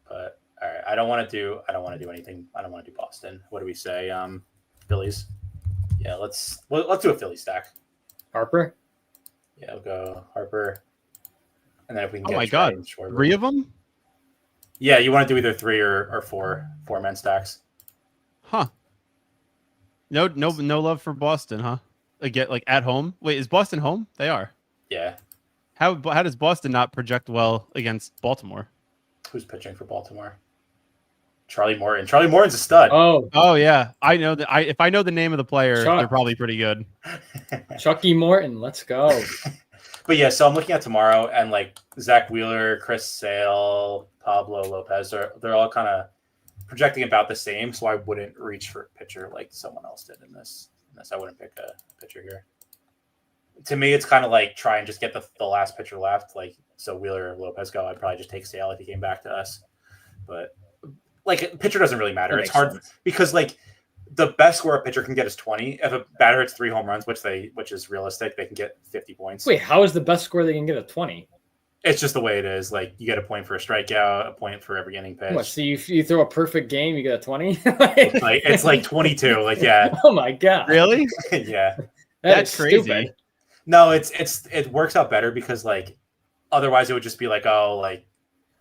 [SPEAKER 1] But all right, I don't want to do anything. I don't want to do Boston. What do we say? Phillies. Yeah, let's do a Philly stack.
[SPEAKER 3] Harper.
[SPEAKER 1] Yeah, we'll go Harper. And then if we can
[SPEAKER 2] Oh
[SPEAKER 1] get
[SPEAKER 2] my
[SPEAKER 1] Trey
[SPEAKER 2] God,
[SPEAKER 1] and Schwarber.
[SPEAKER 2] 3 of them?
[SPEAKER 1] Yeah, you want to do either 3 or 4 men stacks.
[SPEAKER 2] Huh. No love for Boston, huh? Again, like at home. Wait, is Boston home? They are.
[SPEAKER 1] Yeah.
[SPEAKER 2] How does Boston not project well against Baltimore?
[SPEAKER 1] Who's pitching for Baltimore? Charlie Morton. Charlie Morton's a stud.
[SPEAKER 2] Oh yeah. I know that. If I know the name of the player,
[SPEAKER 3] Chuck.
[SPEAKER 2] they're probably pretty good.
[SPEAKER 3] Chucky Morton. Let's go.
[SPEAKER 1] But yeah, so I'm looking at tomorrow, and like Zach Wheeler, Chris Sale, Pablo Lopez, they're all kind of projecting about the same. So I wouldn't reach for a pitcher like someone else did in this. I wouldn't pick a pitcher here. To me, it's kind of like try and just get the last pitcher left. Like, so Wheeler or Lopez go. I'd probably just take Sale if he came back to us. But like, pitcher doesn't really matter. It's hard because like the best score a pitcher can get is 20. If a batter hits 3 home runs, which is realistic, they can get 50 points.
[SPEAKER 3] Wait, how is the best score they can get a 20?
[SPEAKER 1] It's just the way it is. Like, you get a point for a strikeout, a point for every inning pitch.
[SPEAKER 3] What, so you throw a perfect game, you get a 20?
[SPEAKER 1] It's like 22. Like, yeah.
[SPEAKER 3] Oh my God.
[SPEAKER 2] Really?
[SPEAKER 1] Yeah.
[SPEAKER 2] That's crazy.
[SPEAKER 3] Stupid.
[SPEAKER 1] No, it works out better because like otherwise it would just be like, oh, like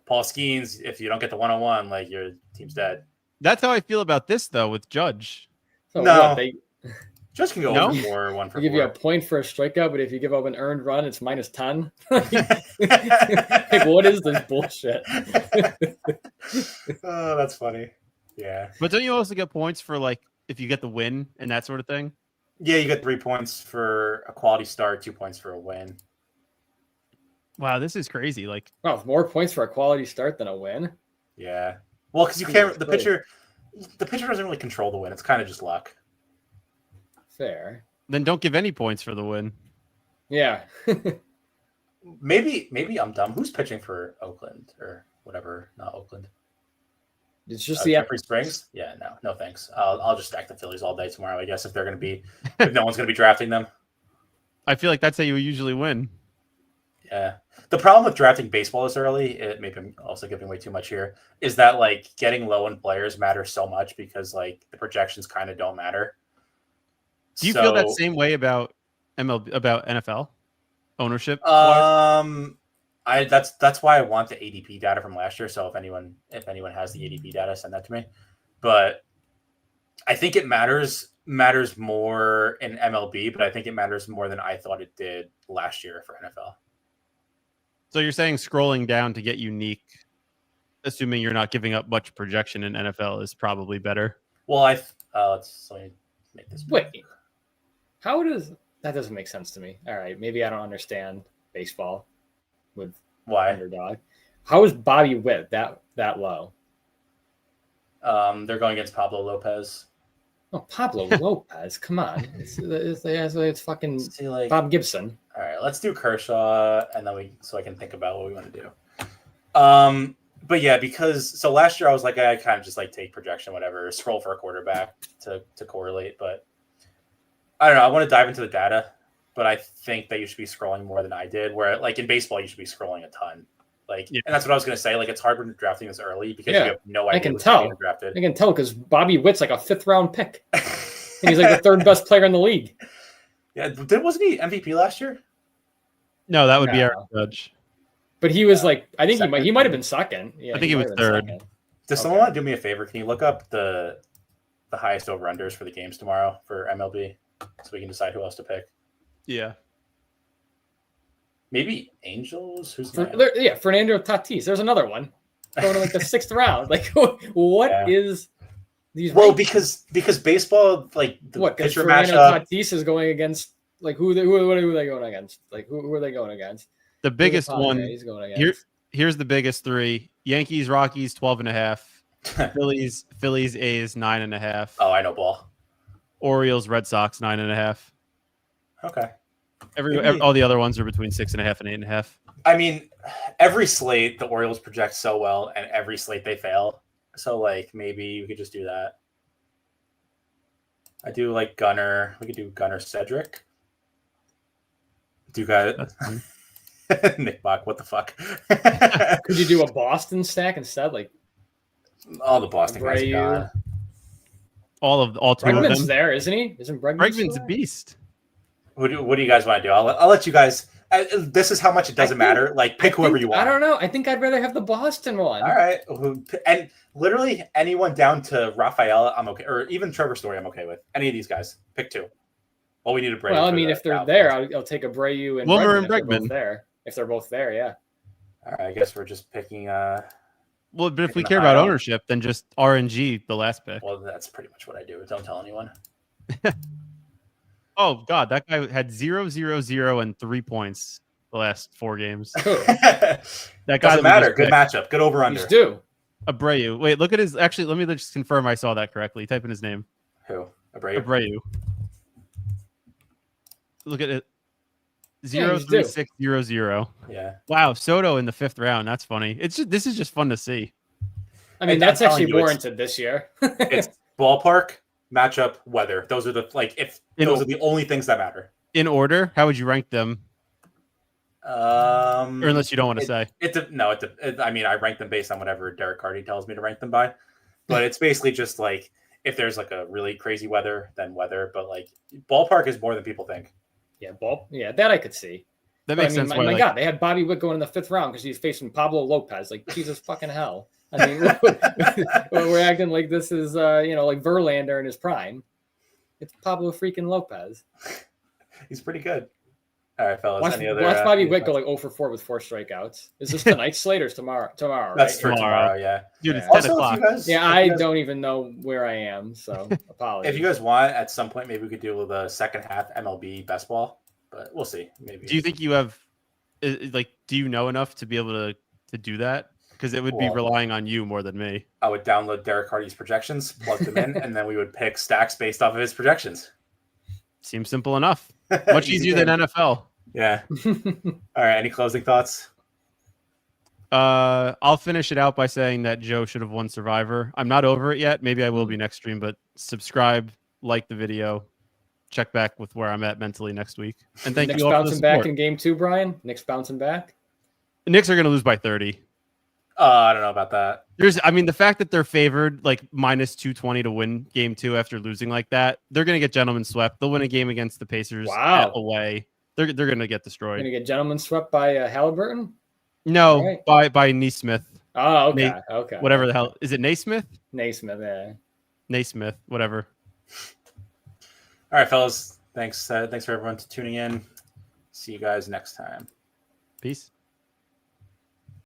[SPEAKER 1] Paul Skeens, if you don't get the 101, like your team's dead.
[SPEAKER 2] That's how I feel about this though with Judge.
[SPEAKER 3] So
[SPEAKER 1] No.
[SPEAKER 3] what,
[SPEAKER 1] Just can go
[SPEAKER 2] No?
[SPEAKER 1] over 4 or 1 for
[SPEAKER 3] they give
[SPEAKER 1] 4.
[SPEAKER 3] you a point for a strikeout, but if you give up an earned run, it's minus 10. Like, what is this bullshit?
[SPEAKER 1] Oh, that's funny. Yeah.
[SPEAKER 2] But don't you also get points for like if you get the win and that sort of thing?
[SPEAKER 1] Yeah, you get 3 points for a quality start, 2 points for a win.
[SPEAKER 2] Wow, this is crazy. Like,
[SPEAKER 3] Wow, more points for a quality start than a win.
[SPEAKER 1] Yeah. Well, because you can't. The pitcher doesn't really control the win. It's kind of just luck.
[SPEAKER 3] Fair.
[SPEAKER 2] then don't give any points for the win.
[SPEAKER 3] Yeah.
[SPEAKER 1] Maybe I'm dumb. Who's pitching for Oakland or whatever? Not Oakland.
[SPEAKER 3] It's just
[SPEAKER 1] Jeffrey Springs. Yeah, no thanks. I'll just stack the Phillies all day tomorrow. I guess if no one's going to be drafting them.
[SPEAKER 2] I feel like that's how you usually win.
[SPEAKER 1] Yeah. The problem with drafting baseball this early, it maybe I'm also giving way too much here, is that like getting low in players matters so much because like the projections kind of don't matter.
[SPEAKER 2] Do you feel that same way about NFL ownership?
[SPEAKER 1] That's why I want the ADP data from last year. So if anyone has the ADP data, send that to me. But I think it matters more in MLB, but I think it matters more than I thought it did last year for NFL.
[SPEAKER 2] So you're saying scrolling down to get unique, assuming you're not giving up much projection in NFL, is probably better.
[SPEAKER 1] Well, let me make this.
[SPEAKER 3] Wait, how does that doesn't make sense to me? All right, maybe I don't understand baseball with
[SPEAKER 1] Why
[SPEAKER 3] underdog. How is Bobby Witt that low?
[SPEAKER 1] They're going against Pablo Lopez.
[SPEAKER 3] Oh, Pablo Lopez, come on! It's fucking
[SPEAKER 1] like
[SPEAKER 3] Bob Gibson.
[SPEAKER 1] All right, let's do Kershaw, and then so I can think about what we want to do. But yeah, because last year I was like, I kind of just like take projection, whatever, scroll for a quarterback to correlate. But I don't know. I want to dive into the data, but I think that you should be scrolling more than I did. Where like in baseball, you should be scrling a ton. Like, yeah. And that's what I was gonna say. Like, it's hard when drafting this early because you have no idea.
[SPEAKER 3] I can tell. I can tell because Bobby Witt's like a 5th round pick, and he's like the 3rd best player in the league.
[SPEAKER 1] Yeah, wasn't he MVP last year?
[SPEAKER 2] No, that would be Aaron Judge.
[SPEAKER 3] But he was like, I think he might have been 2nd. Yeah,
[SPEAKER 2] I think he was 3rd.
[SPEAKER 1] Does someone want to do me a favor? Can you look up the highest over-unders for the games tomorrow for MLB so we can decide who else to pick?
[SPEAKER 2] Yeah.
[SPEAKER 1] Maybe Angels?
[SPEAKER 3] Fernando Tatis. There's another one going to like the 6th round. Like, what is these?
[SPEAKER 1] Well, because baseball, like
[SPEAKER 3] the pitcher matchup. Tatis is going against like who are they going against? Like who are they going against?
[SPEAKER 2] The biggest one.
[SPEAKER 3] He's going against.
[SPEAKER 2] Here's the biggest 3: Yankees, Rockies, 12.5. Phillies, A's, 9.5.
[SPEAKER 1] Oh, I know ball.
[SPEAKER 2] Orioles, Red Sox 9.5.
[SPEAKER 1] Okay.
[SPEAKER 2] All the other ones are between 6.5 and 8.5.
[SPEAKER 1] I mean, every slate the Orioles project so well, and every slate they fail. So like maybe we could just do that. I do like Gunner. We could do Gunner Cedric. Do you guys? Nick Bach, what the fuck?
[SPEAKER 3] Could you do a Boston stack instead? Like
[SPEAKER 1] all the Boston guys you got.
[SPEAKER 2] All two of them.
[SPEAKER 3] Bregman's there, isn't he? Isn't
[SPEAKER 2] Bregman's a beast.
[SPEAKER 1] What do you guys want to do? I'll let you guys. This is how much it doesn't matter. Like pick whoever you want.
[SPEAKER 3] I don't know. I think I'd rather have the Boston one.
[SPEAKER 1] All right, and literally anyone down to Rafael, I'm okay, or even Trevor Story, I'm okay with. Any of these guys, pick two. Well, we need a Brady.
[SPEAKER 3] Well, I mean, if they're there, I'll take a Brayu and
[SPEAKER 2] Wilmer and
[SPEAKER 3] Bregman. If they're both there, yeah.
[SPEAKER 1] All right, I guess we're just picking.
[SPEAKER 2] Well, but if we care about ownership, then just RNG the last pick.
[SPEAKER 1] Well, that's pretty much what I do. Don't tell anyone.
[SPEAKER 2] Oh God, that guy had 0, 0, 0, and 3 points the last 4 games.
[SPEAKER 1] That guy doesn't matter. Good matchup. Good over under.
[SPEAKER 3] Do
[SPEAKER 2] Abreu. Wait, look at his. Actually, let me just confirm I saw that correctly. Type in his name.
[SPEAKER 1] Who? Abreu.
[SPEAKER 2] Abreu. Look at it. 0, 3, 6, 0, 0.
[SPEAKER 1] Yeah.
[SPEAKER 2] Wow, Soto in the 5th round. That's funny. This is just fun to see.
[SPEAKER 3] I mean, that's actually warranted this year.
[SPEAKER 1] It's ballpark, matchup, weather. Those are the those are the only things that matter.
[SPEAKER 2] In order, how would you rank them? Or unless you don't want to say.
[SPEAKER 1] I mean, I rank them based on whatever Derek Carty tells me to rank them by. But it's basically just like if there's like a really crazy weather, then weather. But like ballpark is more than people think.
[SPEAKER 3] Yeah, that I could see.
[SPEAKER 2] That makes sense.
[SPEAKER 3] My God, they had Bobby Witt going in the 5th round because he's facing Pablo Lopez. Like Jesus fucking hell. I mean, we're acting like this is like Verlander in his prime. It's Pablo freaking Lopez.
[SPEAKER 1] He's pretty good. All right, fellas.
[SPEAKER 3] Watch Bobby Witt go like 0 for 4 with 4 strikeouts. Is this tonight's slate or tomorrow? Tomorrow, right?
[SPEAKER 1] That's for tomorrow, yeah.
[SPEAKER 2] Dude, it's 10 o'clock.
[SPEAKER 3] I don't even know where I am, so apologies.
[SPEAKER 1] If you guys want, at some point, maybe we could do the second half MLB best ball, but we'll see. Maybe.
[SPEAKER 2] Do you think you have, do you know enough to be able to do that? Because it would be relying on you more than me.
[SPEAKER 1] I would download Derek Hardy's projections, plug them in, and then we would pick stacks based off of his projections.
[SPEAKER 2] Seems simple enough. Much easier than NFL.
[SPEAKER 1] Yeah. All right. Any closing thoughts?
[SPEAKER 2] I'll finish it out by saying that Joe should have won Survivor. I'm not over it yet. Maybe I will be next stream, but subscribe, like the video, check back with where I'm at mentally next week. And thank
[SPEAKER 3] Knicks
[SPEAKER 2] you all for the
[SPEAKER 3] bouncing
[SPEAKER 2] support.
[SPEAKER 3] back in game 2, Brian. Knicks bouncing back.
[SPEAKER 2] The Knicks are going to lose by 30.
[SPEAKER 1] I don't know about that.
[SPEAKER 2] The fact that they're favored like minus 220 to win game 2 after losing like that, they're going to get gentlemen swept. They'll win a game against the Pacers away. They're going to get destroyed.
[SPEAKER 3] Going to get gentlemen swept by Halliburton?
[SPEAKER 2] No, right. by Naismith.
[SPEAKER 3] Oh, okay. Okay.
[SPEAKER 2] Whatever the hell. Is it Naismith?
[SPEAKER 3] Naismith, yeah.
[SPEAKER 2] Naismith, whatever.
[SPEAKER 1] All right, fellas. Thanks for everyone tuning in. See you guys next time.
[SPEAKER 2] Peace.